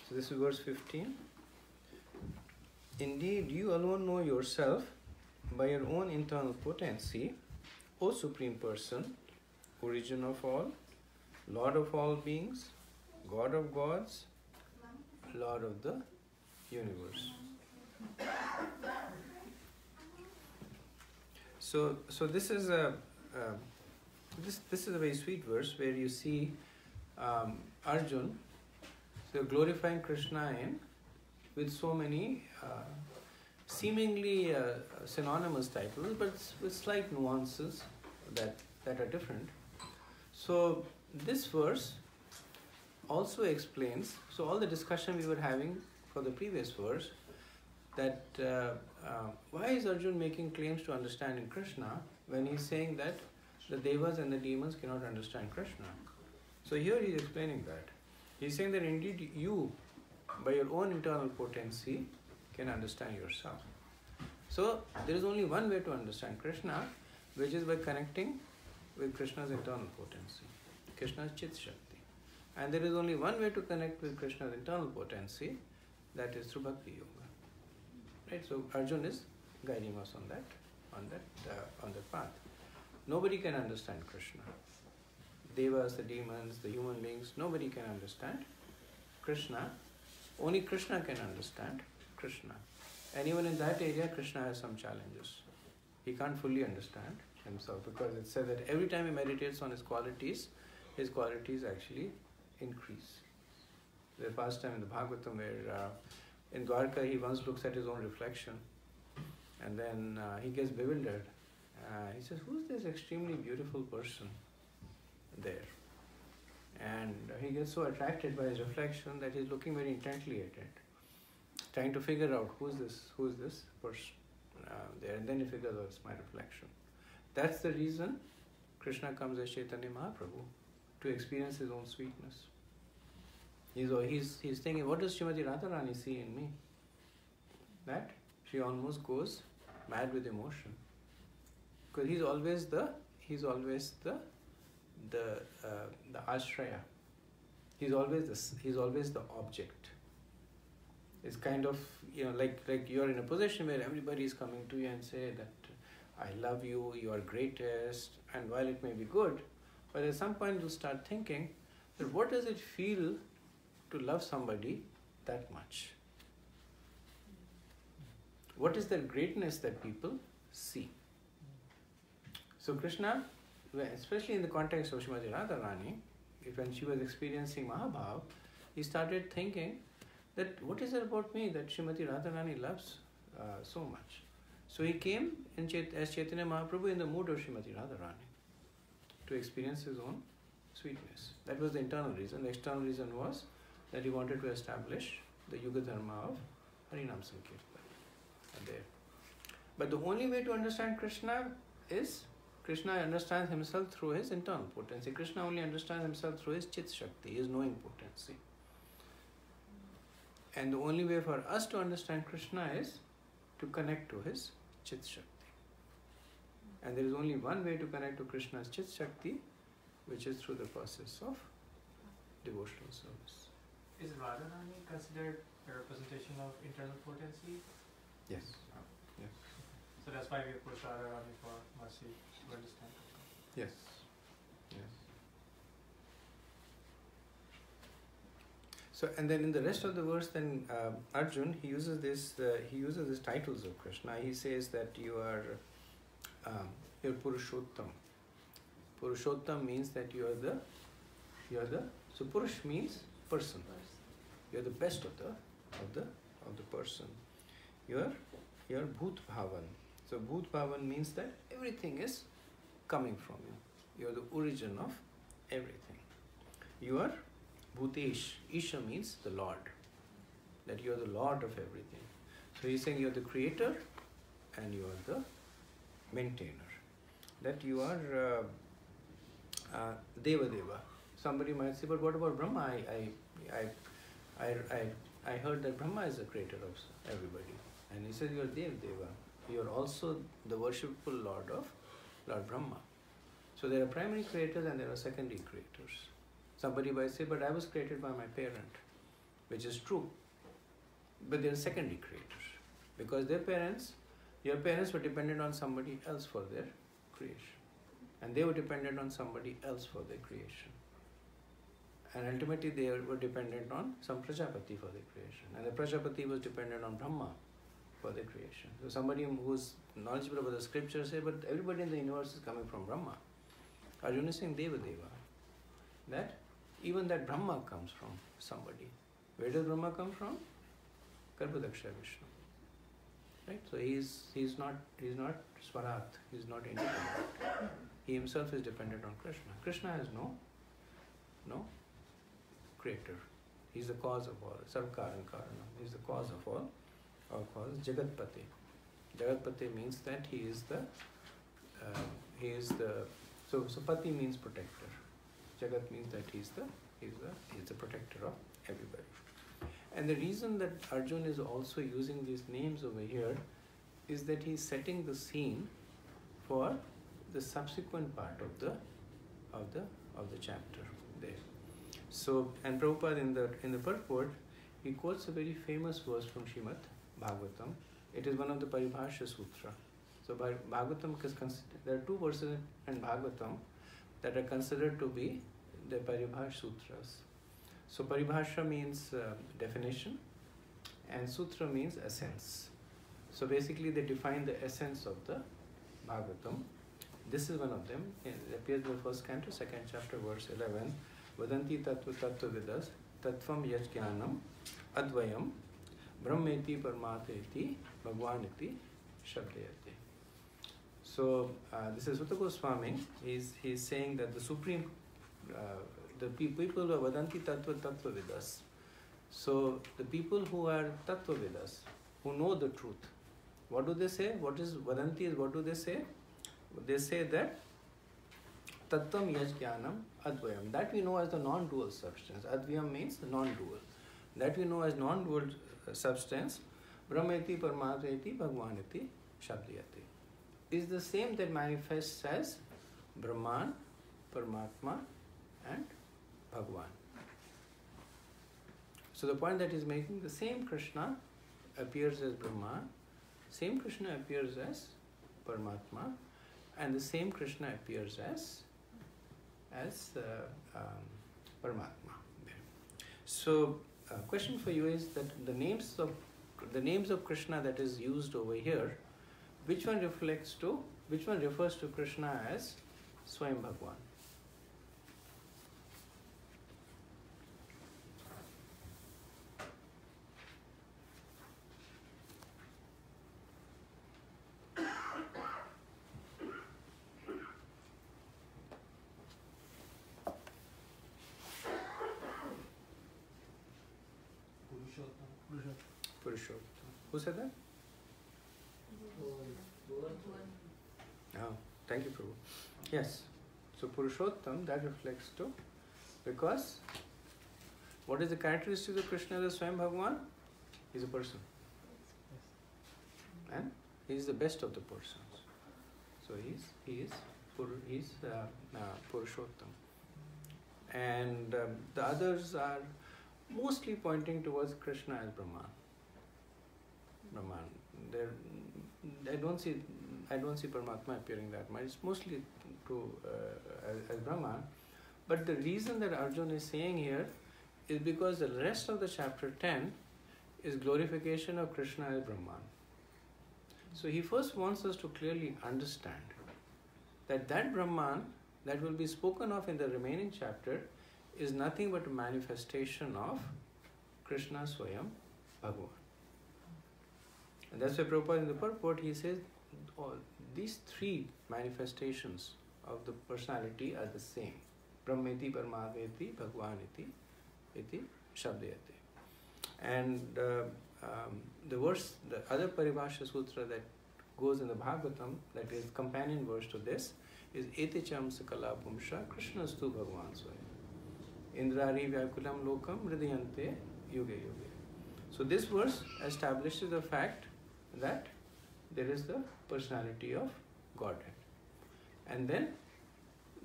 So this is verse 15. Indeed, you alone know yourself by your own internal potency, O Supreme Person, origin of all, Lord of all beings, God of gods, Lord of the universe. So this is a this is a very sweet verse where you see Arjun glorifying Krishna with so many seemingly synonymous titles, but with slight nuances that are different. So this verse also explains, so all the discussion we were having for the previous verse, that why is Arjun making claims to understanding Krishna when he's saying that the devas and the demons cannot understand Krishna? So here he's explaining that. He's saying that indeed you, by your own internal potency, can understand yourself. So there is only one way to understand Krishna, which is by connecting with Krishna's internal potency, Krishna's Chit Shakti. And there is only one way to connect with Krishna's internal potency, that is through Bhakti Yoga. Right? So Arjun is guiding us on that path. Nobody can understand Krishna. Devas, the demons, the human beings, nobody can understand Krishna. Only Krishna can understand Krishna. And even in that area, Krishna has some challenges. He can't fully understand himself, because it says that every time he meditates on his qualities actually increase. The first time in the Bhagavatam where in Dwarka he once looks at his own reflection and then he gets bewildered. He says, who's this extremely beautiful person there? And he gets so attracted by his reflection that he's looking very intently at it, trying to figure out who's this person there, and then he figures out it's my reflection. That's the reason Krishna comes as Chaitanya Mahaprabhu, to experience his own sweetness. He's thinking, what does Srimati Radharani see in me? That she almost goes mad with emotion, because he's always the ashraya. He's always the object. It's kind of, like you're in a position where everybody is coming to you and say that I love you, you are greatest, and while it may be good, but at some point you'll start thinking that what does it feel to love somebody that much? What is the greatness that people see? So Krishna, especially in the context of Srimati Radharani, when she was experiencing Mahabhav, he started thinking that what is it about me that Srimati Radharani loves so much? So he came as Chaitanya Mahaprabhu in the mood of Srimati Radharani to experience his own sweetness. That was the internal reason. The external reason was that he wanted to establish the Yuga Dharma of Harinam Sankirtan there. But the only way to understand Krishna is Krishna understands himself through his internal potency. Krishna only understands himself through his Chit Shakti, his knowing potency. And the only way for us to understand Krishna is to connect to his Chit Shakti. And there is only one way to connect to Krishna's Chit Shakti, which is through the process of devotional service.
Is Radharani considered a representation of internal potency?
Yes. Yes.
So that's why we approach Radharani for mercy to understand.
Yes. Yes. So, and then in the rest of the verse, then Arjun, he uses these titles of Krishna. He says that you are you're Purushottam. Purushottam means that you are the so Purush means person. You're the best of the person. You're Bhut Bhavan. So Bhut Bhavan means that everything is coming from you. You're the origin of everything. You are Bhutesh. Isha means the Lord. That you are the Lord of everything. So he's saying you're the creator and you are the maintainer. That you are Deva Deva. Somebody might say, but what about Brahma? I heard that Brahma is the creator of everybody. And he says, you are Dev Deva. You are also the worshipful Lord of Lord Brahma. So there are primary creators and there are secondary creators. Somebody might say, but I was created by my parent, which is true. But there are secondary creators. Because your parents were dependent on somebody else for their creation. And they were dependent on somebody else for their creation. And ultimately they were dependent on some Prajapati for their creation. And the Prajapati was dependent on Brahma for their creation. So somebody who's knowledgeable about the scriptures say, but everybody in the universe is coming from Brahma. Arjuna is saying Deva Deva. That even that Brahma comes from somebody. Where does Brahma come from? Garbhadaksha Vishnu. Right? So he's not Swarat, he's not independent. He himself is dependent on Krishna. Krishna has no creator. He's the cause of all. Sarkaran Karana. He's the cause of all cause. Jagatpati. Jagatpati means that he is the so Pati means protector. Jagat means that he's the protector of everybody. And the reason that Arjuna is also using these names over here is that he's setting the scene for the subsequent part of the chapter there. So, and Prabhupada in the purport, he quotes a very famous verse from Srimad Bhagavatam. It is one of the Paribhasha Sutra. So Bhagavatam is considered, there are two verses in Bhagavatam that are considered to be the Paribhasha Sutras. So Paribhasha means definition and Sutra means essence. So basically they define the essence of the Bhagavatam. This is one of them. It appears in the first canto, second chapter, verse 11. Vadanti tattva tattva vidas tattvam yajnanam advayam brahmeti parmateti bhagwaniti shabdayate. So this is Sutta Goswami. He's saying that the supreme, the people who are Vadanti tattva tattva vidas. So the people who are tattva vidas, who know the truth, what do they say? What is Vadanti? What do they say? They say that Tattvam Yajnanam Advayam. That we know as the non-dual substance. Advayam means non-dual. That we know as non-dual substance. Brahmeti Paramatmeti Bhagwaniti Shabdiyati. Is the same that manifests as Brahman, Paramatma and Bhagwan. So the point that he's making, the same Krishna appears as Brahman, same Krishna appears as Paramatma, and the same Krishna appears as Paramatma. So, question for you is that the names of Krishna that is used over here, which one refers to Krishna as Swayam Bhagwan? Purushottam. Who said that? Oh, thank you, Prabhu. Yes. So Purushottam, that reflects to, because what is the characteristic of Krishna as Swayam Bhagwan? He is a person. And he is the best of the persons. So he is Purushottam. And the others are mostly pointing towards Krishna as Brahman. I don't see Paramatma appearing that much. It's mostly as Brahman. But the reason that Arjuna is saying here is because the rest of the chapter 10 is glorification of Krishna as Brahman. So he first wants us to clearly understand that Brahman that will be spoken of in the remaining chapter is nothing but a manifestation of Krishna Swayam Bhagavan. And that's why Prabhupada in the purport he says these three manifestations of the personality are the same. Brahmeti, Paramatmeti, Bhagwaniti, iti Shabdayate. And the other Paribhasha Sutra that goes in the Bhagavatam, that is companion verse to this, is Eti Cham Sakala Pumsha Krishnastu Bhagwan Swayam. Indrari Vyakulam Lokam Hridayante Yuge Yuge. So this verse establishes the fact that there is the personality of Godhead. And then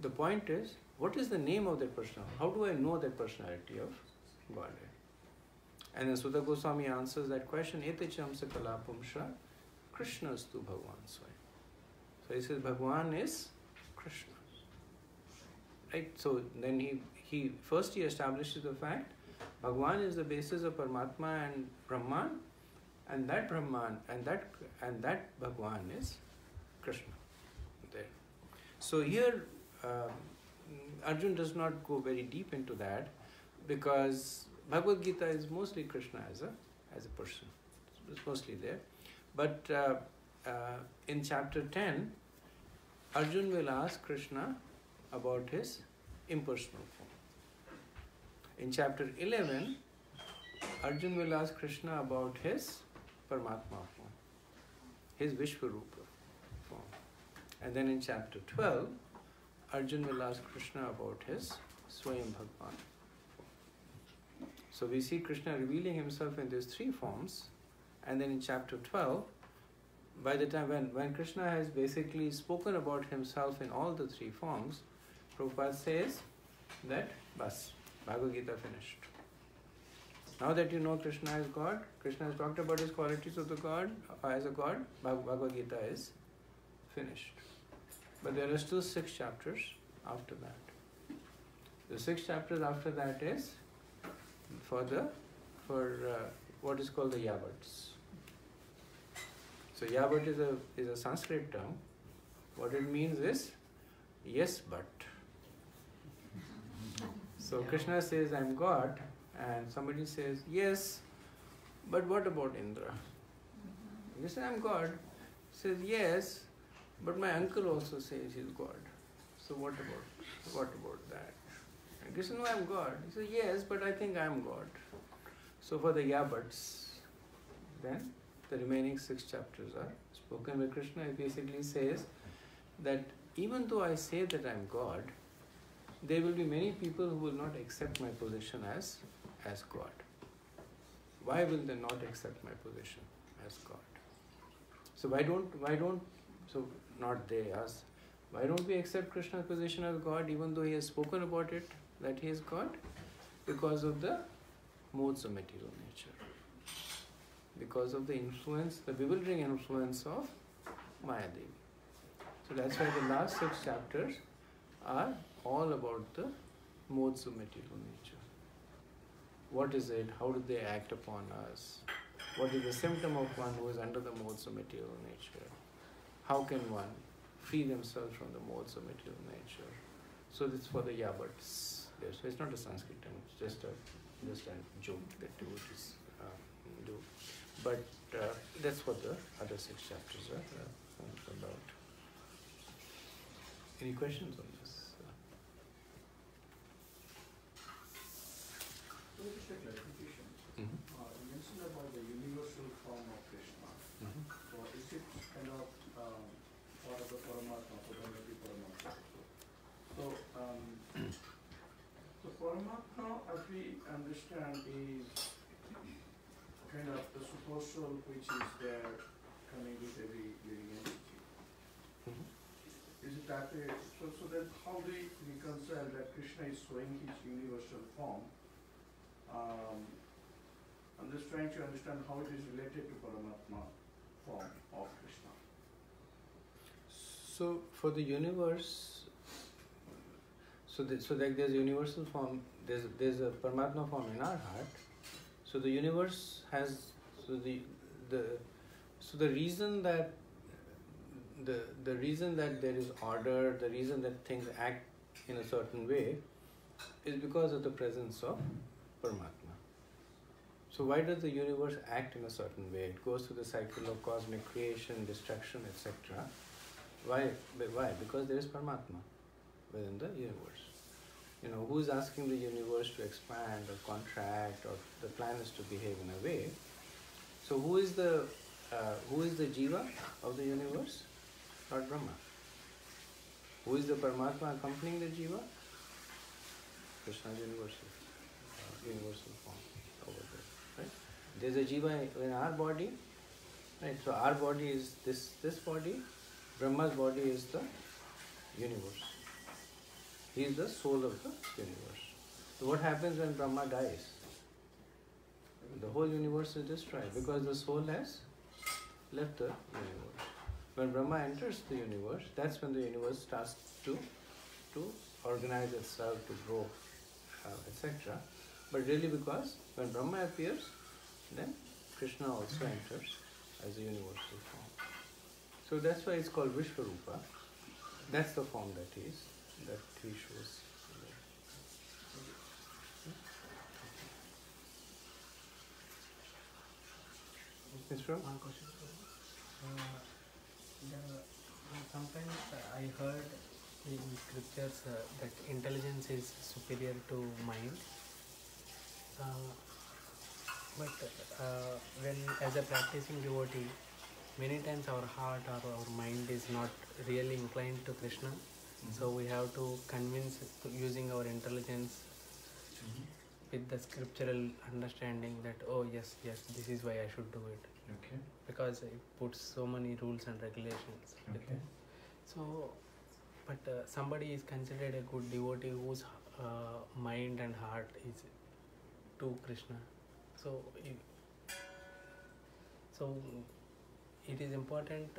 the point is, what is the name of that personality? How do I know that personality of Godhead? And then Sutta Goswami answers that question, Etecham sakala pumsha Krishnastu Bhagavan Swayam. So he says Bhagavan is Krishna. Right? So then he first establishes the fact Bhagavan is the basis of Paramatma and Brahman, and that Brahman and that Bhagavan is Krishna. There. So here Arjun does not go very deep into that because Bhagavad Gita is mostly Krishna as a person. It's mostly there. But in chapter 10, Arjun will ask Krishna about his impersonal form. In chapter 11, Arjun will ask Krishna about his Paramatma form, his Vishwarupa form. And then in chapter 12, Arjun will ask Krishna about his Swayam Bhagavan. So we see Krishna revealing himself in these three forms, and then in chapter 12, by the time when Krishna has basically spoken about himself in all the three forms, Prabhupada says that bas, Bhagavad Gita finished. Now that you know Krishna as God, Krishna has talked about his qualities of the God as a God, Bhagavad Gita is finished. But there are still 6 chapters after that. The 6 chapters after that is for what is called the Yavats. So Yavat is a Sanskrit term. What it means is yes but. So Krishna says I'm God, and somebody says yes, but what about Indra? You say I'm God. He says yes, but my uncle also says he's God. So what about that? And Krishna, no, I'm God. He says yes, but I think I'm God. So for the Yavats, then the remaining 6 chapters are spoken by Krishna. It basically says that even though I say that I'm God, there will be many people who will not accept my position as God. Why will they not accept my position as God? So not they, us. Why don't we accept Krishna's position as God even though he has spoken about it that he is God? Because of the modes of material nature. Because of the influence, the bewildering influence of Mayadevi. So that's why the last 6 chapters are all about the modes of material nature. What is it? How do they act upon us? What is the symptom of one who is under the modes of material nature? How can one free themselves from the modes of material nature? So this is for the Yavats. Yes, so it's not a Sanskrit term, it's just a joke that devotees do. But that's what the other 6 chapters are about. Any questions on this?
Just a clarification.
Mm-hmm.
You mentioned about the universal form of Krishna.
Mm-hmm.
So is it kind of part of the Paramatma, Pradhanati Paramatma? So Paramatma, as we understand, is kind of the super soul which is there coming with every living entity.
Mm-hmm.
Is it that way? So then how do we reconcile that Krishna is showing his universal form? I'm just trying to understand how it is related to Paramatma form of Krishna.
So for the universe, there's a universal form. There's a Paramatma form in our heart. So the universe has the reason that the reason that there is order, the reason that things act in a certain way, is because of the presence of Paramatma. So why does the universe act in a certain way? It goes through the cycle of cosmic creation, destruction, etc. Why? Because there is Paramatma within the universe. Who is asking the universe to expand or contract, or the planets to behave in a way? So who is the Jiva of the universe? Not Brahma. Who is the Paramatma accompanying the Jiva? Krishna's universal form over there. Right? There's a Jiva in our body. Right? So our body is this body. Brahma's body is the universe. He is the soul of the universe. So what happens when Brahma dies? The whole universe is destroyed because the soul has left the universe. When Brahma enters the universe, that's when the universe starts to organize itself, to grow, etc. But really, because when Brahma appears, then Krishna also enters as a universal form. So that's why it's called Vishwarupa. That's the form that he shows. Yes, sir?
One question. Sometimes I heard in scriptures that intelligence is superior to mind. But when, as a practicing devotee, many times our heart or our mind is not really inclined to Krishna. So we have to convince using our intelligence with the scriptural understanding that, oh yes, this is why I should do it.
Okay.
Because it puts so many rules and regulations.
Okay.
So, but somebody is considered a good devotee whose mind and heart is to Krishna. So it is important.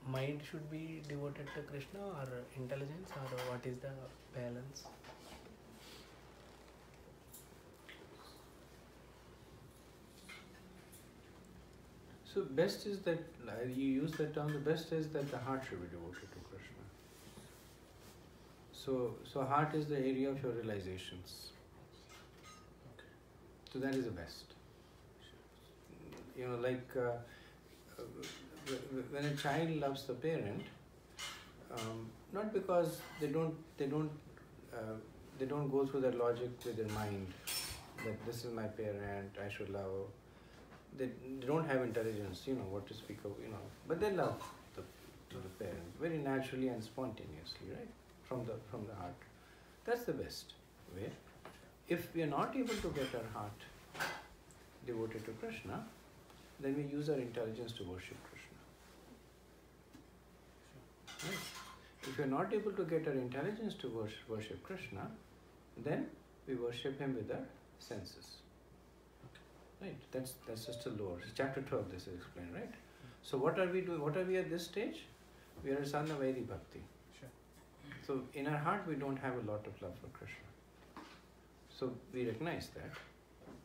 Mind should be devoted to Krishna or intelligence, or what is the balance?
So best is that, you use that term, the best is that the heart should be devoted to Krishna. So heart is the area of your realizations. So that is the best. Like when a child loves the parent, not because they don't go through that logic with their mind that this is my parent, I should love. They don't have intelligence, what to speak of, but they love the parent very naturally and spontaneously, right? From the heart. That's the best way. If we are not able to get our heart devoted to Krishna, then we use our intelligence to worship Krishna. Right? If we are not able to get our intelligence to worship Krishna, then we worship him with our senses. Right? That's just a lower. Chapter 12 this is explained, right? So what are we doing? What are we at this stage? We are in sadhana Vaidhi Bhakti.
Sure.
So in our heart we don't have a lot of love for Krishna. So we recognize that,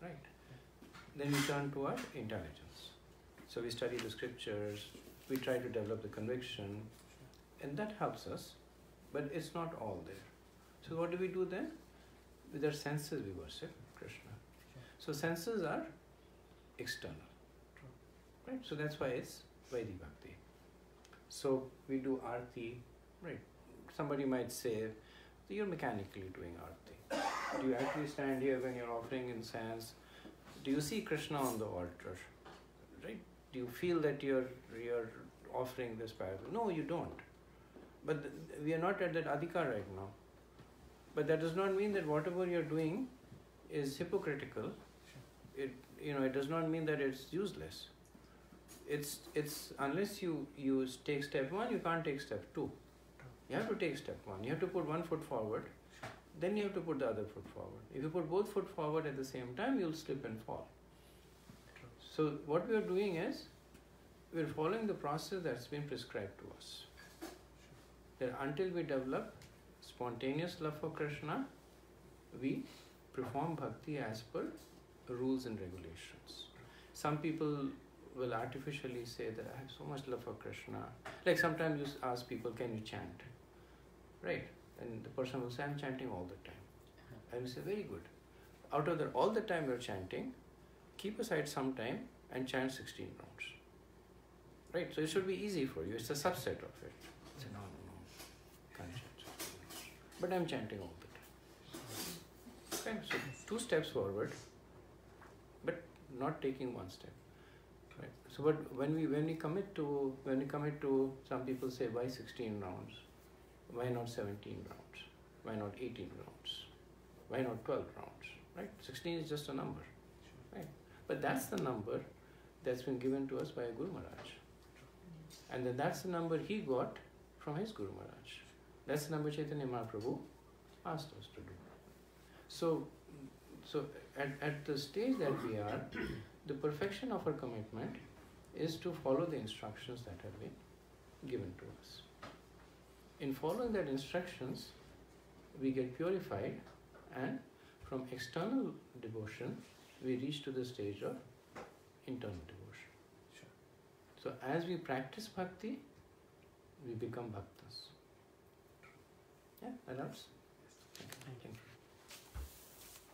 right? Then we turn to our intelligence. So we study the scriptures, we try to develop the conviction, and that helps us, but it's not all there. So what do we do then? With our senses we worship Krishna. So senses are external, right? So that's why it's Vaidhi Bhakti. So we do arti, right? Somebody might say, you're mechanically doing arti. Do you actually stand here when you're offering incense? Do you see Krishna on the altar, right? Do you feel that you're offering this parable? No, you don't. But we are not at that adhikar right now. But that does not mean that whatever you're doing is hypocritical. It does not mean that it's useless. It's unless you take step 1, you can't take step 2. You have to take step 1. You have to put one foot forward, then you have to put the other foot forward. If you put both foot forward at the same time, you'll slip and fall. So what we are doing is, we're following the process that's been prescribed to us. That until we develop spontaneous love for Krishna, we perform bhakti as per rules and regulations. Some people will artificially say that I have so much love for Krishna. Like sometimes you ask people, can you chant? Right? And the person will say, I'm chanting all the time. And you say, very good. Out of all the time you're chanting, keep aside some time and chant 16 rounds. Right? So it should be easy for you. It's a subset of it. Say, no, can't chant 16 rounds. But I'm chanting all the time. Okay? So 2 steps forward, but not taking 1 step. Right? So, but when we commit to some people say, why 16 rounds? Why not 17 rounds? Why not 18 rounds? Why not 12 rounds? Right? 16 is just a number. Right? But that's the number that's been given to us by a Guru Maharaj. And then that's the number he got from his Guru Maharaj. That's the number Chaitanya Mahaprabhu asked us to do. So at the stage that we are, the perfection of our commitment is to follow the instructions that have been given to us. In following that instructions, we get purified, and from external devotion, we reach to the stage of internal devotion.
Sure.
So as we practice bhakti, we become bhaktas. Yeah, that helps? Thank you.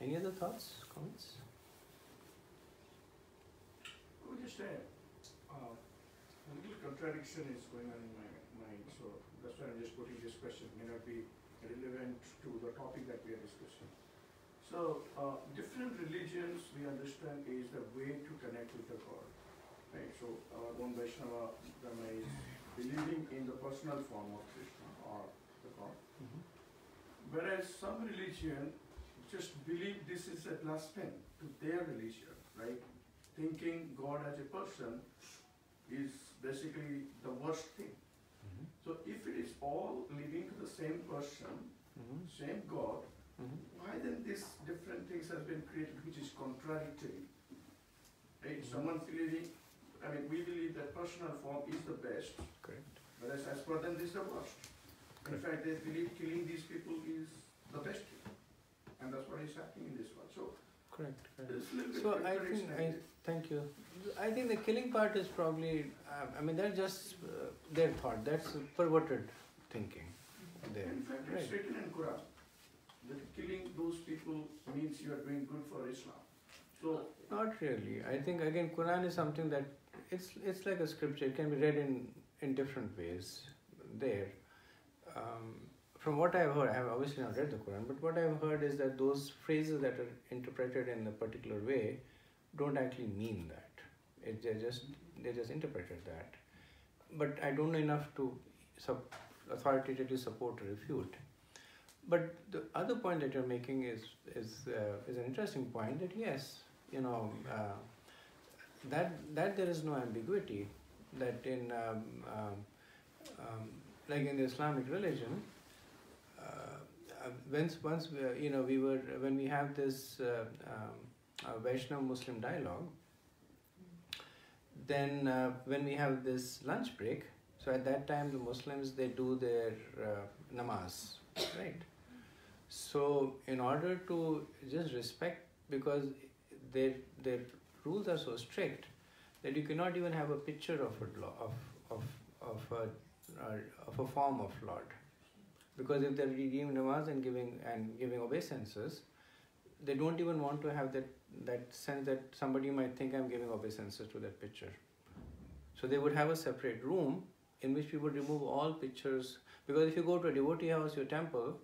Any other thoughts, comments?
I would just say, a little contradiction is going on in my mind, so that's why I'm just putting this question. May not be relevant to the topic that we are discussing. So, different religions we understand is the way to connect with the God. Right? So, our own Vaishnava Dharma is believing in the personal form of Krishna or the God.
Mm-hmm.
Whereas some religion just believe this is a blasphemy to their religion, right? Thinking God as a person is basically the worst thing.
Mm-hmm.
So if it is all leading to the same person,
Mm-hmm.
same God,
Mm-hmm.
why then these different things has been created which is contradictory? Right?
Mhm.
Someone believing, I mean, we believe that personal form is the best,
Correct.
whereas as per them this is the worst. In
Correct.
fact, they believe killing these people is the best thing. And that's what is happening in this world. So
Correct.
there's a little bit
So I
contradiction
think,
here.
thank you. I think the killing part is probably, I mean, that's just their thought. That's perverted thinking there.
In fact, it's
Right.
written in Quran that killing those people means you are doing good for Islam. So,
Not really. I think again, Quran is something that it's like a scripture. It can be read in different ways. There, from what I've heard, I have obviously not read the Quran, but what I've heard is that those phrases that are interpreted in a particular way don't actually mean that. They just interpreted that. But I don't know enough to authoritatively support or refute. But the other point that you're making is an interesting point. That yes, that there is no ambiguity. That in like in the Islamic religion, when we have this Vaishnava Muslim dialogue, then when we have this lunch break, so at that time the Muslims, they do their namaz, right? So in order to just respect, because their rules are so strict that you cannot even have a picture of a form of Lord, because if they're reading namaz and giving obeisances, they don't even want to have that sense that somebody might think I'm giving obeisances to that picture. So they would have a separate room in which we would remove all pictures, because if you go to a devotee house, your temple,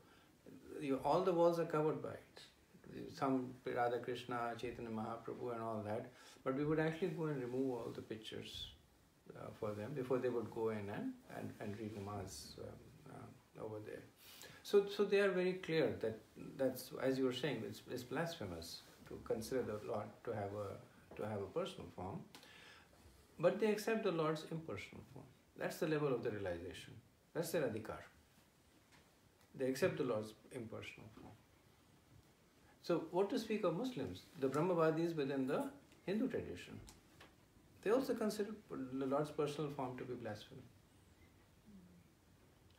all the walls are covered by it. Some Radha Krishna, Chaitanya Mahaprabhu and all that, but we would actually go and remove all the pictures for them before they would go in and read namaz over there. So they are very clear that's, as you were saying, it's blasphemous to consider the Lord to have a personal form, but they accept the Lord's impersonal form. That's the level of the realization. That's their adhikar. They accept the Lord's impersonal form. So what to speak of Muslims? The Brahmavadis within the Hindu tradition, they also consider the Lord's personal form to be blasphemy.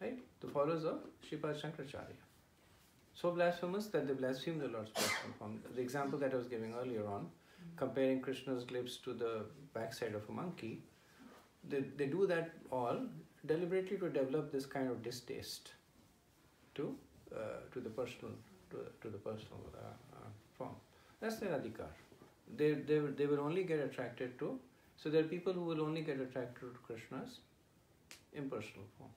Right? The followers of Sripad Shankaracharya. So blasphemous that they blaspheme the Lord's personal form. The example that I was giving earlier on, comparing Krishna's lips to the backside of a monkey, they do that all deliberately to develop this kind of distaste to the personal form. That's their adhikar. They will only get attracted to. So there are people who will only get attracted to Krishna's impersonal form.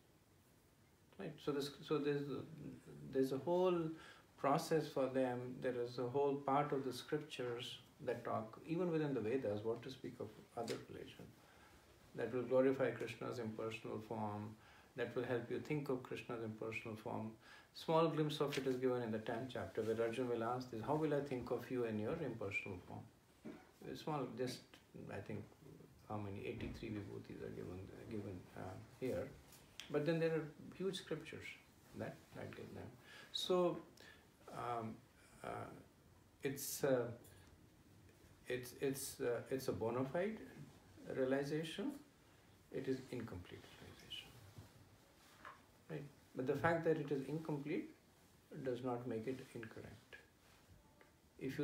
Right. So there's a whole process for them. There is a whole part of the scriptures that talk, even within the Vedas, what to speak of other religion, that will glorify Krishna's impersonal form, that will help you think of Krishna's impersonal form. Small glimpse of it is given in the 10th chapter, where Arjuna will ask this: how will I think of you in your impersonal form? Small, just I think how many 83 vibhutis are given here, but then there are huge scriptures that give them. So it's it's a bona fide realization. It is incomplete realization, right? But the fact that it is incomplete does not make it incorrect. If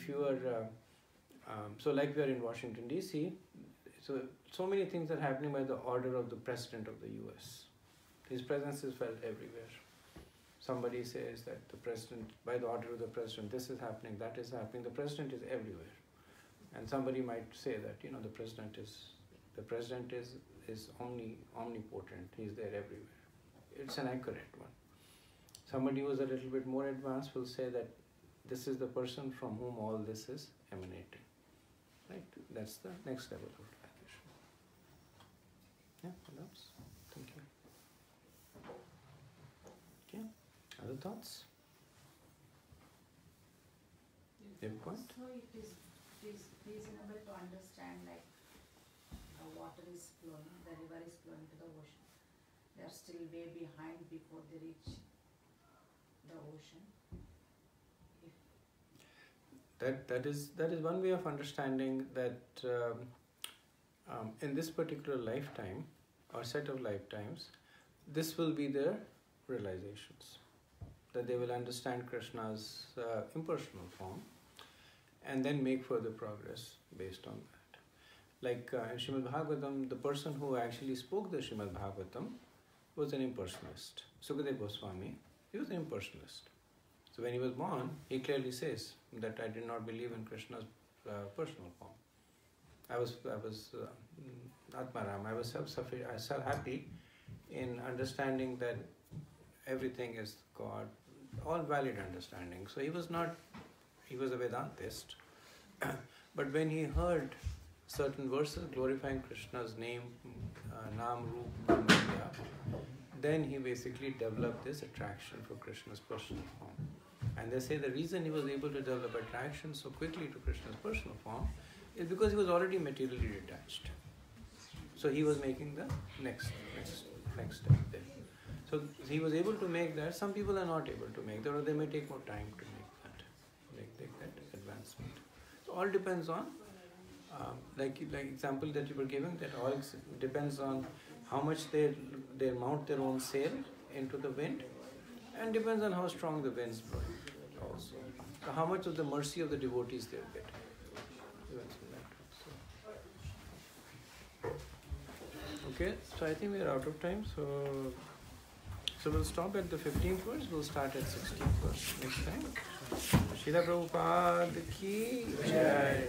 you are so like we are in Washington D.C., so many things are happening by the order of the President of the U.S. His presence is felt everywhere. Somebody says that the President, by the order of the President, this is happening, that is happening. The President is everywhere, and somebody might say that the President is omnipotent. He's there everywhere. It's an accurate one. Somebody who is a little bit more advanced will say that this is the person from whom all this is emanating. Right? That's the next level of realization. Yeah, what else? Thank you. Okay. Other thoughts? You have a point?
So it is reasonable to understand, like, the water is flowing, the river is flowing to the ocean. They are still way behind before they reach the ocean.
That is one way of understanding that in this particular lifetime or set of lifetimes, this will be their realizations. That they will understand Krishna's impersonal form and then make further progress based on that. Like in Srimad Bhagavatam, the person who actually spoke the Srimad Bhagavatam was an impersonalist. Sukadeva Goswami, he was an impersonalist. So when he was born, he clearly says that I did not believe in Krishna's personal form. I was Atmaram. I was self-sufficient. I was happy in understanding that everything is God. All valid understanding. So he was a Vedantist. But when he heard certain verses glorifying Krishna's name, Nam, Roop, Maya, then he basically developed this attraction for Krishna's personal form. And they say the reason he was able to develop attraction so quickly to Krishna's personal form is because he was already materially detached. So he was making the next step there. So he was able to make that. Some people are not able to make that, or they may take more time to make that advancement. So all depends on, like example that you were giving, that all depends on how much they mount their own sail into the wind, and depends on how strong the winds blow also. So how much of the mercy of the devotees they'll get. Okay, so I think we are out of time. So we'll stop at the 15th verse. We'll start at 16th verse next time. Srila Prabhupada ki jai.